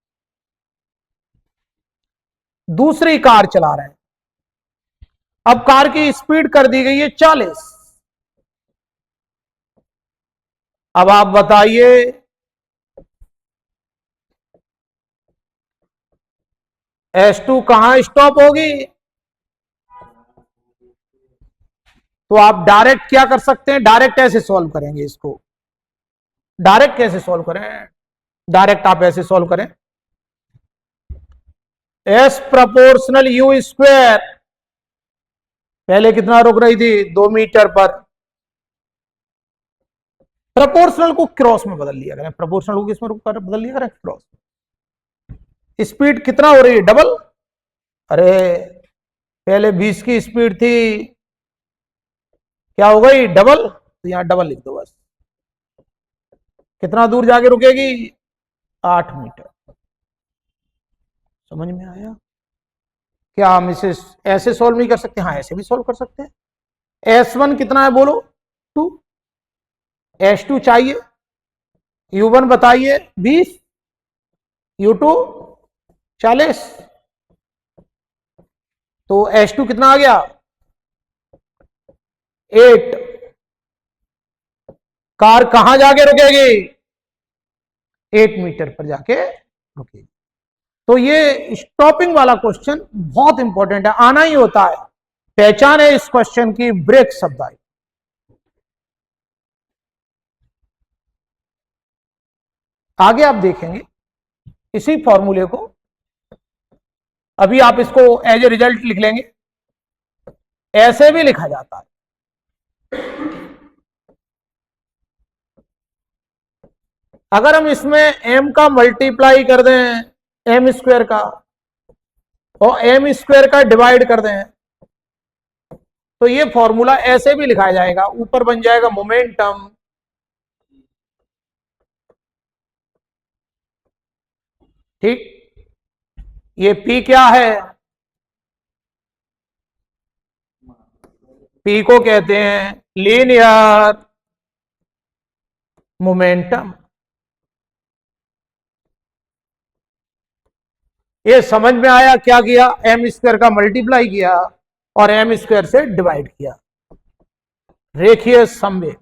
दूसरी कार चला रहे हैं, अब कार की स्पीड कर दी गई है 40। अब आप बताइए S2 कहां स्टॉप होगी। तो आप डायरेक्ट क्या कर सकते हैं, डायरेक्ट ऐसे सॉल्व करेंगे इसको। डायरेक्ट कैसे सॉल्व करें, डायरेक्ट आप ऐसे सॉल्व करें, S प्रोपोर्शनल U स्क्वायर, पहले कितना रुक रही थी, 2 मीटर पर। प्रोपोर्शनल को क्रॉस में बदल लिया करें, प्रोपोर्शनल को किसमें बदल लिया करें, क्रॉस। स्पीड कितना हो रही है, डबल। अरे पहले 20 की स्पीड थी, क्या हो गई, डबल। तो यहां डबल लिख दो बस। कितना दूर जाके रुकेगी, 8 मीटर। समझ में आया। क्या हम इसे ऐसे सॉल्व नहीं कर सकते, हाँ ऐसे भी सॉल्व कर सकते हैं। S1 कितना है बोलो, 2। S2 चाहिए, U1 बताइए 20, U2 40। तो S2 कितना आ गया, 8। कार कहां जाके रुकेगी, 8 मीटर पर जाके रुकेगी। तो ये स्टॉपिंग वाला क्वेश्चन बहुत इंपॉर्टेंट है, आना ही होता है। पहचान है इस क्वेश्चन की, ब्रेक शब्द आई। आगे आप देखेंगे इसी फॉर्मूले को, अभी आप इसको एज ए रिजल्ट लिख लेंगे, ऐसे भी लिखा जाता है। अगर हम इसमें m का मल्टीप्लाई कर दें m स्क्वायर का, और m स्क्वायर का डिवाइड कर दें, तो ये फॉर्मूला ऐसे भी लिखा जाएगा, ऊपर बन जाएगा मोमेंटम ठीक। ये P क्या है, P को कहते हैं लीनियर मोमेंटम। ये समझ में आया, क्या किया, m स्क्वायर का मल्टीप्लाई किया और m स्क्वायर से डिवाइड किया, रेखीय संवेग।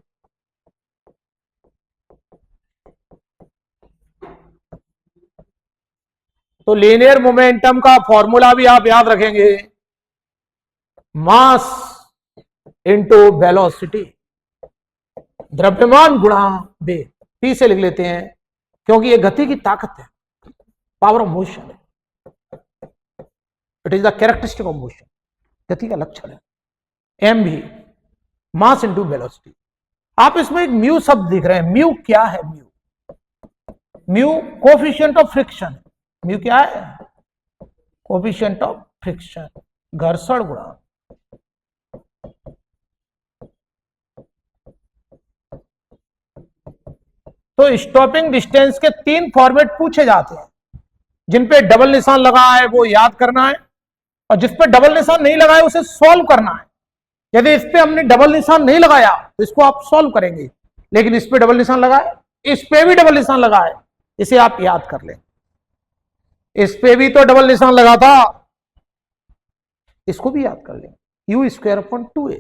तो लीनियर मोमेंटम का फॉर्मूला भी आप याद रखेंगे, मास इंटू वेलोसिटी, द्रव्यमान गुणा वेग। P से लिख लेते हैं, क्योंकि ये गति की ताकत है, पावर ऑफ मोशन है, it is the characteristic of motion, गति का लक्षण है। M भी मास इंटू वेलोसिटी। आप इसमें एक म्यू शब्द दिख रहे हैं, म्यू क्या है, mu coefficient of friction. Mu क्या है, कोफिशिएंट ऑफ फ्रिक्शन, घर्षण गुणांक। तो स्टॉपिंग डिस्टेंस के 3 फॉर्मेट पूछे जाते हैं, जिन पे डबल निशान लगा है वो याद करना है, और जिस पे डबल निशान नहीं लगा है उसे सॉल्व करना है। यदि इस पे हमने डबल निशान नहीं लगाया तो इसको आप सॉल्व करेंगे, लेकिन इस पे डबल निशान लगा है, इस पे भी डबल निशान लगा है, इसे आप याद कर लें। इस पे भी तो डबल निशान लगा था, इसको भी याद कर लें, U स्क्वायर अपॉन 2a।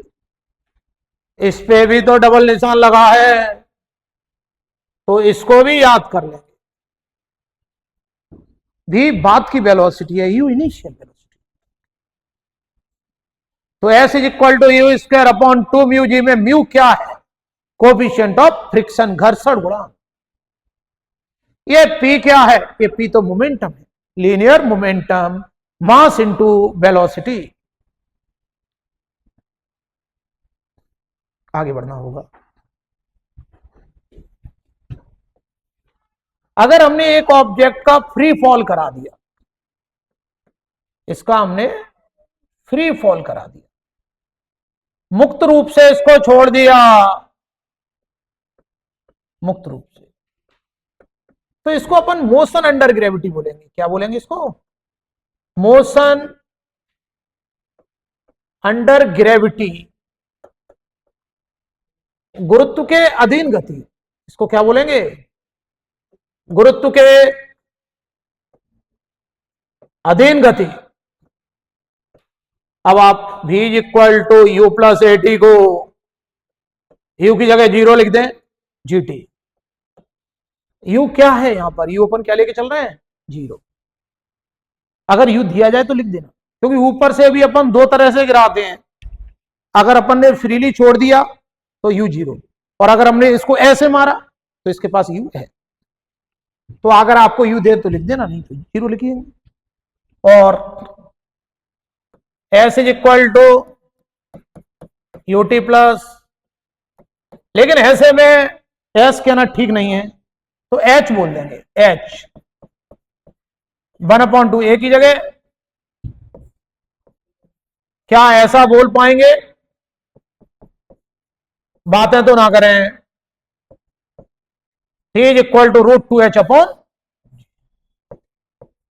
इस पे भी तो डबल निशान लगा है, तो इसको भी याद कर लेंगे। भी बात की वेलोसिटी है, U इनिशियल वेलोसिटी। तो S is equal to U square upon 2 mu g, में म्यू क्या है, कोफिशिएंट ऑफ फ्रिक्शन, घर्षण गुणांक। ये P क्या है, ये P तो मोमेंटम है, linear momentum, mass into velocity. आगे बढ़ना होगा। अगर हमने एक ऑब्जेक्ट का फ्री फॉल करा दिया, इसका हमने फ्री फॉल करा दिया, मुक्त रूप से इसको छोड़ दिया, मुक्त रूप से, तो इसको अपन मोशन अंडर ग्रेविटी बोलेंगे। क्या बोलेंगे इसको? मोशन अंडर ग्रेविटी, गुरुत्व के अधीन गति, इसको क्या बोलेंगे? गुरुत्व के अधीन गति। अब आप v equal to U plus A T को u की जगह 0 लिख दें, gt। u क्या है यहां पर? u अपन क्या लेके चल रहे हैं? 0। अगर u दिया जाए तो लिख देना, क्योंकि ऊपर से भी अपन दो तरह से गिराते हैं। अगर अपन ने फ्रीली छोड़ दिया तो u 0, और अगर हमने इसको ऐसे मारा तो इसके पास u है। तो अगर आपको u दे तो लिख देना, नहीं तो 0 लिखिए। और s is equal to U T plus, लेकिन ऐसे में s कहना ठीक नहीं है, तो h बोल देंगे। h 1/2 a की जगह क्या ऐसा बोल पाएंगे? बातें तो ना करें। t is equal to √2h upon,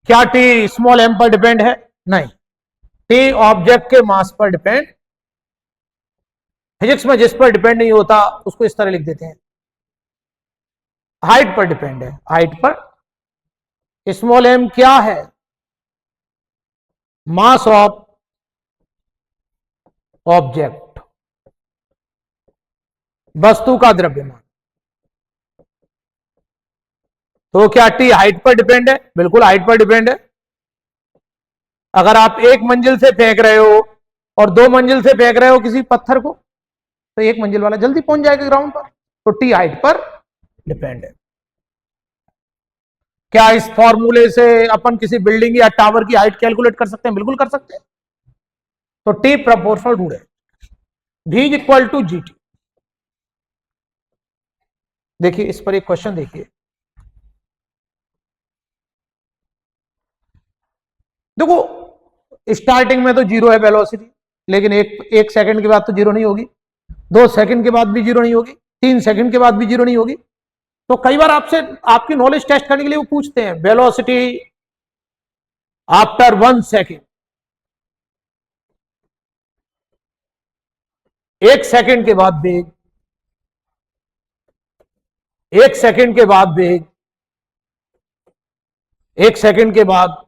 क्या t स्मॉल m पर डिपेंड है? नहीं, t ऑब्जेक्ट के मास पर डिपेंड। फिजिक्स में जिस पर डिपेंड नहीं होता उसको इस तरह लिख देते हैं, हाइट पर डिपेंड है। हाइट पर स्मॉल m क्या है? मास ऑफ ऑब्जेक्ट, वस्तु का द्रव्यमान। तो क्या t हाइट पर डिपेंड है? बिल्कुल हाइट पर डिपेंड है। अगर आप एक मंजिल से फेंक रहे हो और 2 मंजिल से फेंक रहे हो किसी पत्थर को, तो एक मंजिल वाला जल्दी पहुंच जाएगा ग्राउंड पर। तो t हाइट पर डिपेंड है। क्या इस फॉर्मूले से अपन किसी बिल्डिंग या टावर की हाइट कैलकुलेट कर सकते हैं? बिल्कुल कर सकते हैं। तो t प्रोपोर्शनल टू है, v equal to G T. देखिए इस पर एक क्वेश्चन देखिए, देखो स्टार्टिंग में तो 0 है वेलोसिटी, लेकिन एक सेकंड के बाद तो 0 नहीं होगी, 2 सेकंड के बाद भी 0 नहीं होगी, 3 सेकंड के बाद भी 0 नहीं होगी। तो कई बार आपसे आपकी नॉलेज टेस्ट करने के लिए वो पूछते हैं वेलोसिटी आफ्टर 1 सेकंड, 1 सेकंड के बाद वेग, 1 सेकंड के बाद वेग, 1 सेकंड के बाद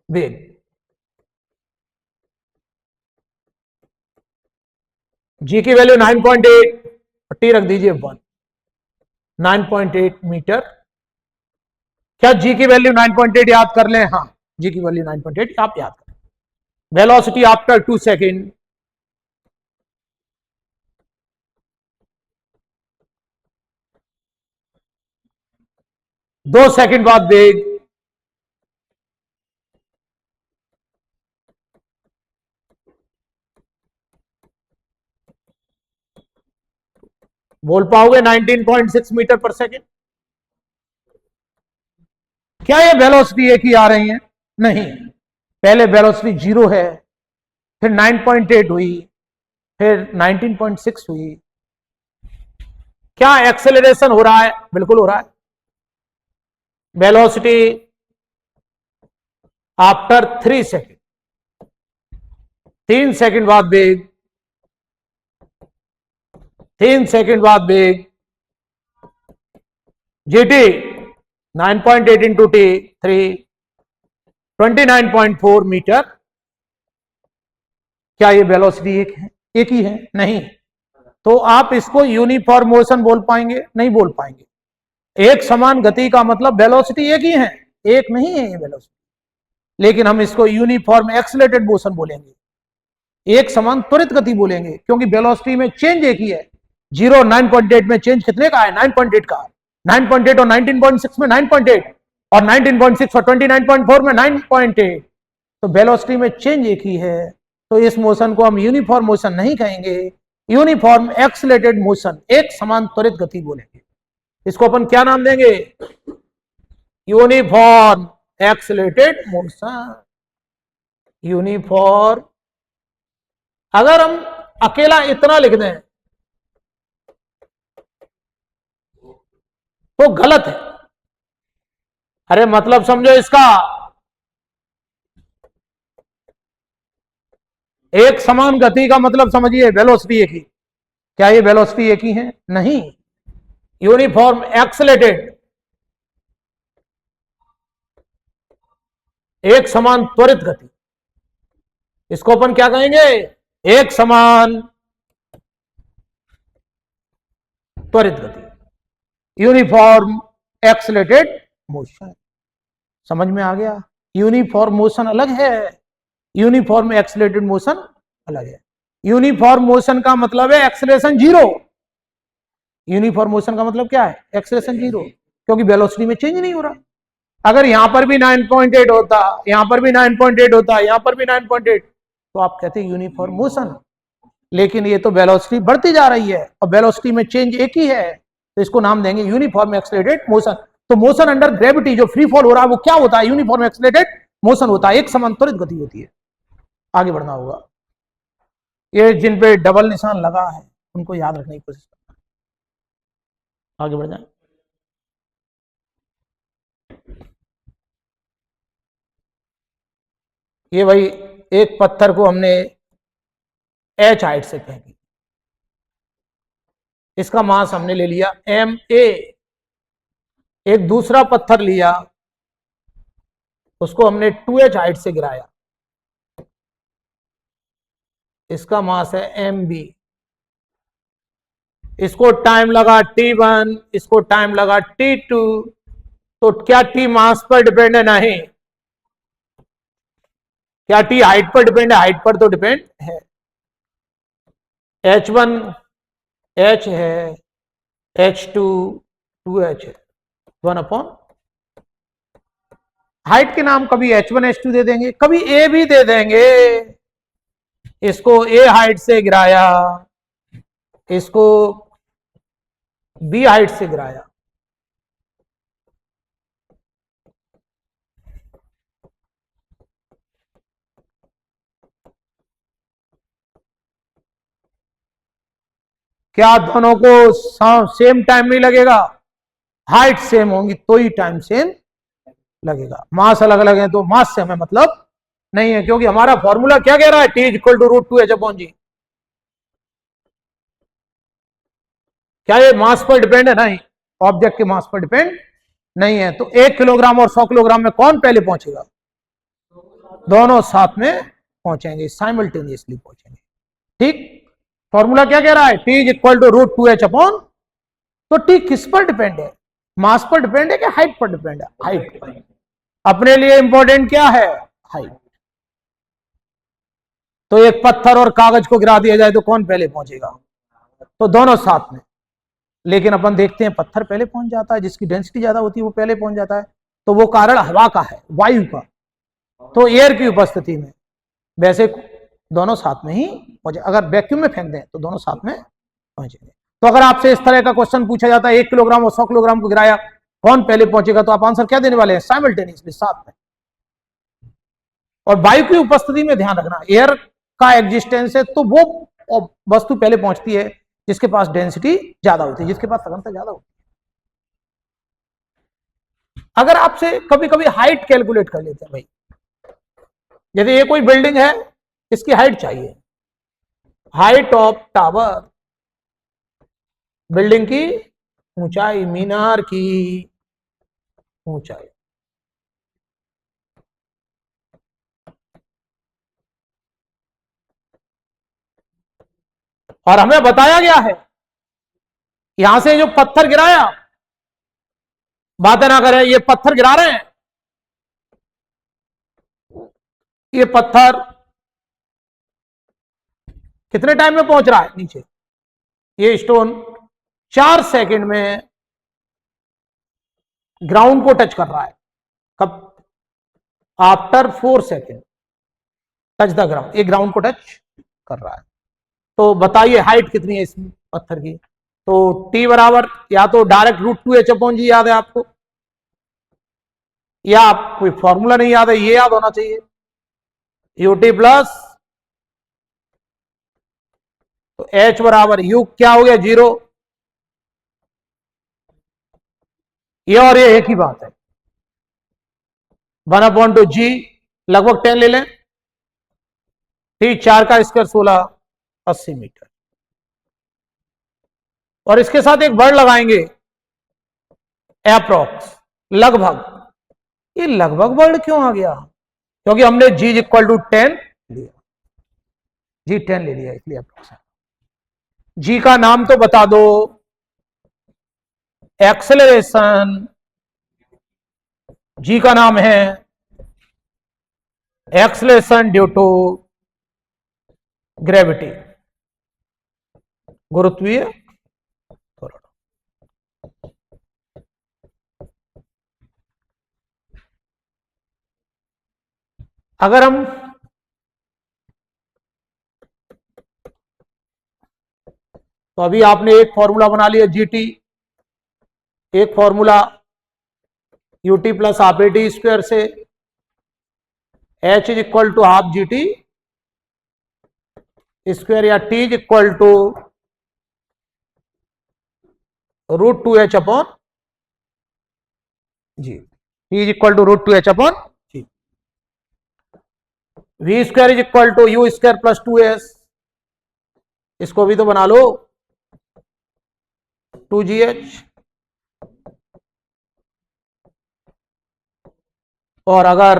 वेग। जी की वैल्यू 9.8, टी रख दीजिए 1, 9.8 मीटर। क्या जी की वैल्यू 9.8 याद कर लें? हाँ, जी की वैल्यू 9.8 आप याद करें। वेलोसिटी आफ्टर 2 सेकंड, दो सेकंड बाद वेग, बोल पाओगे 19.6 मीटर पर सेकंड। क्या ये वेलोसिटी एक ही आ रही है? नहीं, पहले वेलोसिटी 0 है, फिर 9.8 हुई, फिर 19.6 हुई। क्या एक्सेलरेशन हो रहा है? बिल्कुल हो रहा है। वेलोसिटी आफ्टर 3 सेकंड, 3 सेकंड बाद वेग, 3 सेकंड बाद वेग, जीटी 9.8 इंटू टी 3, 29.4 मीटर। क्या ये वेलोसिटी एक ही है? नहीं। तो आप इसको यूनिफॉर्म मोशन बोल पाएंगे? नहीं बोल पाएंगे। एक समान गति का मतलब वेलोसिटी एक ही है? एक नहीं है ये वेलोसिटी, लेकिन हम इसको यूनिफॉर्म एक्सलेटेड मोशन बोलेंगे, एक समान त्वरित गति बोलेंगे, क्योंकि वेलोसिटी में चेंज एक ही है। 0 9.8 में चेंज कितने का है? 9.8 का। 9.8 और 19.6 में 9.8, और 19.6 और 29.4 में 9.8, तो वेलोसिटी में चेंज एक ही है। तो इस मोशन को हम यूनिफॉर्म मोशन नहीं कहेंगे, यूनिफॉर्म एक्सलेटेड मोशन, एक समान त्वरित गति बोलेंगे। इसको अपन क्या नाम देंगे? यूनिफॉर्म एक्सलेटेड मोशन, यूनिफॉर्म अगर हम अकेला इतना लिख दें तो गलत है। अरे मतलब समझो इसका, एक समान गति का मतलब समझिए वेलोसिटी एक ही। क्या ये वेलोसिटी एक ही है? नहीं। यूनिफॉर्म एक्सलेटेड, एक समान त्वरित गति, इसको अपन क्या कहेंगे? एक समान त्वरित गति, यूनिफॉर्म एक्सलेटेड मोशन। समझ में आ गया? यूनिफॉर्म मोशन अलग है, यूनिफॉर्म एक्सलेटेड मोशन अलग है। यूनिफॉर्म मोशन का मतलब है एक्सेलरेशन जीरो। यूनिफॉर्म मोशन का मतलब क्या है? एक्सेलरेशन जीरो, क्योंकि वेलोसिटी में चेंज नहीं हो रहा। अगर यहां पर भी 9.8 होता, यहां पर भी 9.8 होता, यहां पर भी 9.8, तो आप कहते हैं यूनिफॉर्म मोशन। लेकिन ये तो वेलोसिटी बढ़ती जा रही है और वेलोसिटी में चेंज एक ही है, तो इसको नाम देंगे यूनिफॉर्म एक्सेलरेटेड मोशन। तो मोशन अंडर ग्रेविटी जो फ्री फॉल हो रहा है वो क्या होता है? यूनिफॉर्म एक्सेलरेटेड मोशन होता है, एक समान त्वरित गति होती है। आगे बढ़ना होगा। ये जिन पे डबल निशान लगा है उनको याद रखने की कोशिश करना। आगे बढ़ जाए। ये भाई एक पत्थर को हमने एच हाइट से फेंकी, इसका मास हमने ले लिया MA। एक दूसरा पत्थर लिया, उसको हमने 2H हाइट से गिराया, इसका मास है MB। इसको टाइम लगा T1, इसको टाइम लगा T2, तो क्या T मास पर डिपेंड है? नहीं। क्या T हाइट पर डिपेंड है? हाइट पर तो डिपेंड है। H1 H है, H2 2H है, 1/, हाइट के नाम कभी H1 H2 दे देंगे, कभी A भी दे देंगे। इसको A हाइट से गिराया, इसको B हाइट से गिराया, क्या दोनों को सेम टाइम नहीं लगेगा? हाइट सेम होंगी तो ही टाइम सेम लगेगा। मास अलग अलग है तो मास से हमें मतलब नहीं है, क्योंकि हमारा फॉर्मूला क्या कह रहा है? T equal to √2H/g। क्या ये मास पर डिपेंड है? नहीं, ऑब्जेक्ट के मास पर डिपेंड नहीं है। तो 1 किलोग्राम और 100 किलोग्राम में कौन पहले पहुंचेगा? दोनों साथ में पहुंचेंगे, साइमल्टेनियसली पहुंचेंगे। ठीक। फॉर्मूला क्या कह रहा है? T इक्वल टू √2H/, तो T किस पर डिपेंड है? मास पर डिपेंड है कि हाइट पर डिपेंड है? हाइट पर। अपने लिए इंपॉर्टेंट क्या है? हाइट। तो एक पत्थर और कागज को गिरा दिया जाए तो कौन पहले पहुंचेगा? तो दोनों साथ में। लेकिन अपन देखते हैं पत्थर पहले पहुंच जाता है, जिसकी डेंसिटी ज्यादा होती है वो पहले पहुंच जाता है। तो वो कारण हवा का है, वायु का, तो एयर की उपस्थिति में। वैसे दोनों साथ में ही पहुंचे। अगर वैक्यूम में फेंक दें तो दोनों साथ में पहुंचेंगे। तो अगर आपसे इस तरह का क्वेश्चन पूछा जाता है 1 किलोग्राम और 100 किलोग्राम को गिराया, कौन पहले पहुंचेगा? तो आप आंसर क्या देने वाले हैं? साइमल्टेनियसली, साथ में। और वायु की उपस्थिति में ध्यान रखना, एयर का एग्जिस्टेंस है तो वो वस्तु पहले पहुंचती है जिसके पास डेंसिटी ज्यादा होती है, जिसके पास सघनता ज्यादा होती है। अगर आपसे कभी कभी हाइट कैलकुलेट कर लेते हैं भाई, यदि ये कोई बिल्डिंग है, इसकी हाइट चाहिए, हाइट ऑफ टावर, बिल्डिंग की ऊंचाई, मीनार की ऊंचाई। और हमें बताया गया है यहां से जो पत्थर गिराया, बातें ना करें, ये पत्थर गिरा रहे हैं, ये पत्थर कितने टाइम में पहुंच रहा है नीचे? ये स्टोन 4 सेकंड में ग्राउंड को टच कर रहा है। कब? After 4 second touch the ground, ये ग्राउंड को टच कर रहा है। तो बताइए हाइट कितनी है इस पत्थर की? तो T बराबर या तो डायरेक्ट √2H/g याद है आपको, या आप कोई फॉर्मूला नहीं याद है, ये याद होना चाहिए, UT प्लस तो H बराबर U क्या हो गया 0। ये और ये एक ही बात है। 1/2G लगभग 10 ले लें। ठीक, 4 का स्क्वायर 16, 80 मीटर। और इसके साथ एक वर्ड लगाएंगे एप्रोक्स, लगभग। ये लगभग वर्ड क्यों आ गया? क्योंकि हमने G इक्वल टू 10 लिया, G 10 ले लिया, इसलिए एप्रोक्स। G का नाम तो बता दो। एक्सेलरेशन, G का नाम है एक्सेलरेशन ड्यू टू ग्रेविटी, गुरुत्वीय त्वरण। अगर हम तो अभी आपने एक फॉर्मूला बना लिया जीटी, एक formula UT plus half A T square से H is equal to half G T square, या T is equal to √2H upon G, T is equal to √2H upon G. V square is equal to U square plus 2S, इसको भी तो बना लो 2GH। और अगर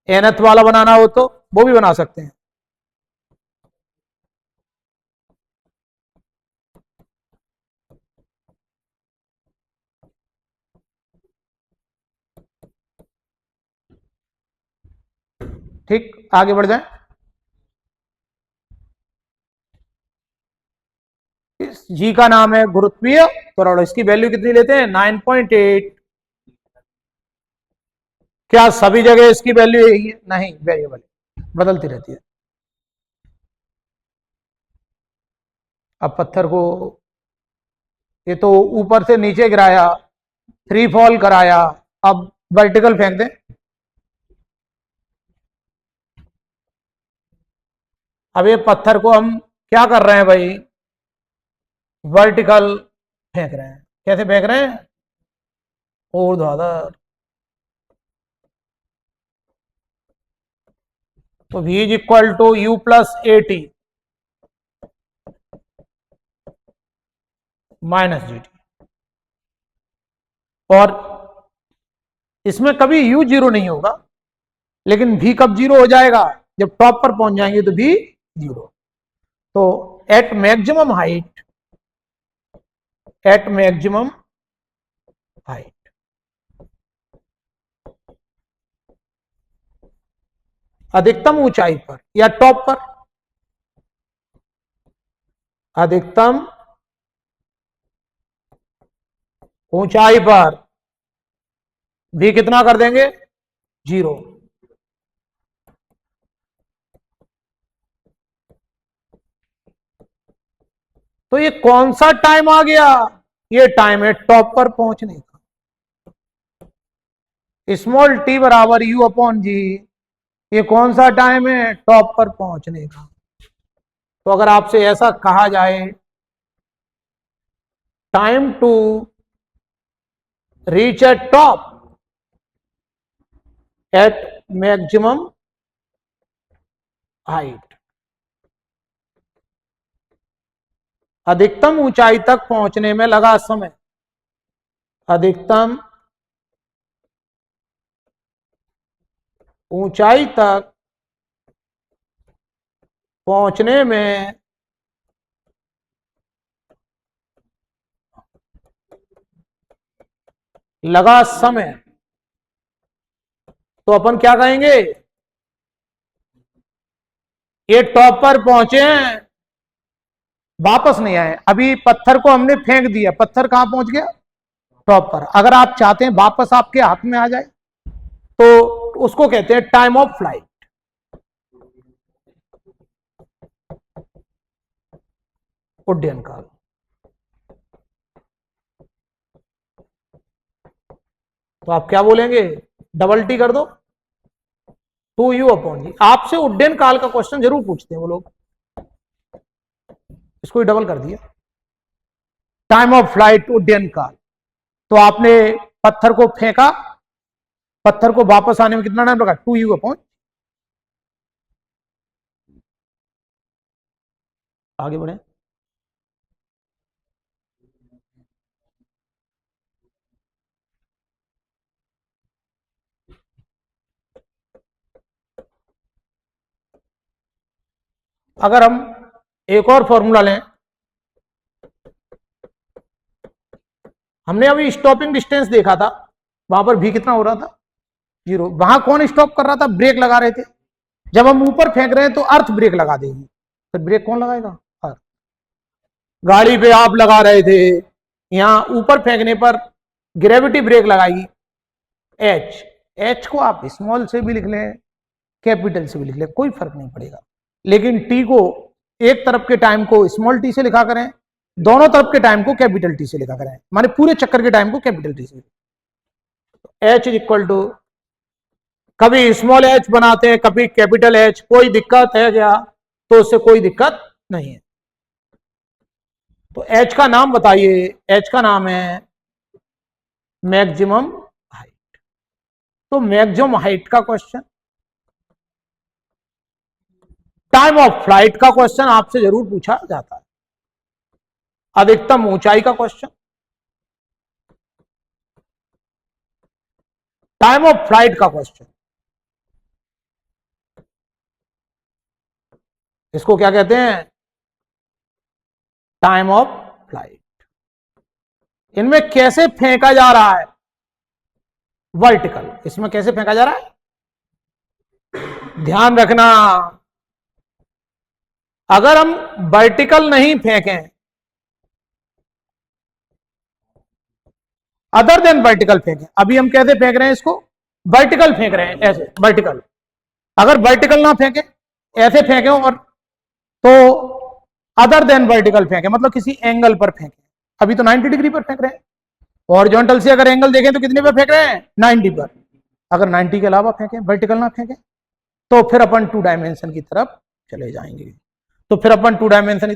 nth वाला बनाना हो तो वो भी बना सकते हैं। ठीक, आगे बढ़ जाए। इस G का नाम है गुरुत्वीय त्वरण, इसकी वैल्यू कितनी लेते हैं 9.8। क्या सभी जगह इसकी वैल्यू यही है? नहीं, वेरिएबल बदलती रहती है। अब पत्थर को ये तो ऊपर से नीचे गिराया, फ्री फॉल कराया, अब वर्टिकल फेंक दें। अब ये पत्थर को हम क्या कर रहे हैं भाई, वर्टिकल फेंक रहे हैं। कैसे फेंक रहे हैं? ऊर्ध्वाधर। तो V is equal to U plus AT minus GT। और इसमें कभी U 0 नहीं होगा, लेकिन V कब 0 हो जाएगा? जब टॉप पर पहुंच जाएंगे तो V 0। तो at maximum height, at maximum height, अधिकतम ऊंचाई पर या टॉप पर, अधिकतम ऊंचाई पर भी कितना कर देंगे 0। तो ये कौन सा टाइम आ गया? ये टाइम है टॉप पर पहुंचने का। स्मॉल टी बराबर U अपॉन जी, ये कौन सा टाइम है? टॉप पर पहुंचने का। तो अगर आपसे ऐसा कहा जाए time to reach at top at maximum height, अधिकतम ऊंचाई तक पहुंचने में लगा समय, अधिकतम ऊंचाई तक पहुंचने में लगा समय, तो अपन क्या कहेंगे? ये टॉप पर पहुंचे हैं, वापस नहीं आए। अभी पत्थर को हमने फेंक दिया, पत्थर कहां पहुंच गया? टॉप पर। अगर आप चाहते हैं वापस आपके हाथ में आ जाए तो उसको कहते हैं टाइम ऑफ फ्लाइट। उड्डयन काल। तो आप क्या बोलेंगे? डबल टी कर दो 2U अपॉन जी। आपसे उड्डयन काल का क्वेश्चन जरूर पूछते हैं वो लोग। इसको डबल कर दिया। टाइम ऑफ फ्लाइट उड्डयन काल, तो आपने पत्थर को फेंका, पत्थर को वापस आने में कितना टाइम लगा, 2u/, आगे बढ़े। अगर हम एक और फॉर्मूला लें, हमने अभी स्टॉपिंग डिस्टेंस देखा था, वहां पर भी कितना हो रहा था, 0। वहां कौन स्टॉप कर रहा था, ब्रेक लगा रहे थे। जब हम ऊपर फेंक रहे हैं तो अर्थ ब्रेक लगा देगी, फिर ब्रेक कौन लगाएगा, अर्थ। गाड़ी पे आप लगा रहे थे, यहां ऊपर फेंकने पर ग्रेविटी ब्रेक लगाएगी, एच। एच को आप स्मॉल से भी लिख लें, कैपिटल से भी लिख लें, कोई फर्क नहीं पड़ेगा। लेकिन टी को, एक तरफ के टाइम को स्मॉल टी से लिखा करें, दोनों तरफ के टाइम को कैपिटल टी से लिखा करें, माने पूरे चक्कर के टाइम को कैपिटल टी से। एच इज इक्वल टू, कभी स्मॉल एच बनाते हैं, कभी कैपिटल एच, कोई दिक्कत है क्या, तो उससे कोई दिक्कत नहीं है। तो एच का नाम बताइए, एच का नाम है मैक्सिमम हाइट। तो मैक्सिमम हाइट का क्वेश्चन, टाइम ऑफ फ्लाइट का क्वेश्चन आपसे जरूर पूछा जाता है, अधिकतम ऊंचाई का क्वेश्चन, टाइम ऑफ फ्लाइट का क्वेश्चन, इसको क्या कहते हैं, टाइम ऑफ फ्लाइट। इनमें कैसे फेंका जा रहा है, वर्टिकल, इसमें कैसे फेंका जा रहा है, ध्यान रखना, अगर हम वर्टिकल नहीं फेंकें, अदर देन वर्टिकल फेंकें, अभी हम कैसे फेंक रहे हैं इसको, वर्टिकल फेंक रहे हैं, ऐसे वर्टिकल। अगर वर्टिकल ना फेंके, ऐसे फेंके, और तो अदर देन वर्टिकल फेंके, मतलब किसी एंगल पर फेंके। अभी तो 90 डिग्री पर फेंक रहे हैं, हॉरिजॉन्टल से अगर एंगल देखें तो कितने पर फेंक रहे हैं, 90 पर। अगर 90 के अलावा फेंके, वर्टिकल ना फेंके, तो फिर अपन 2 डायमेंशन की तरफ चले जाएंगे। तो फिर अपन 2 डायमेंशन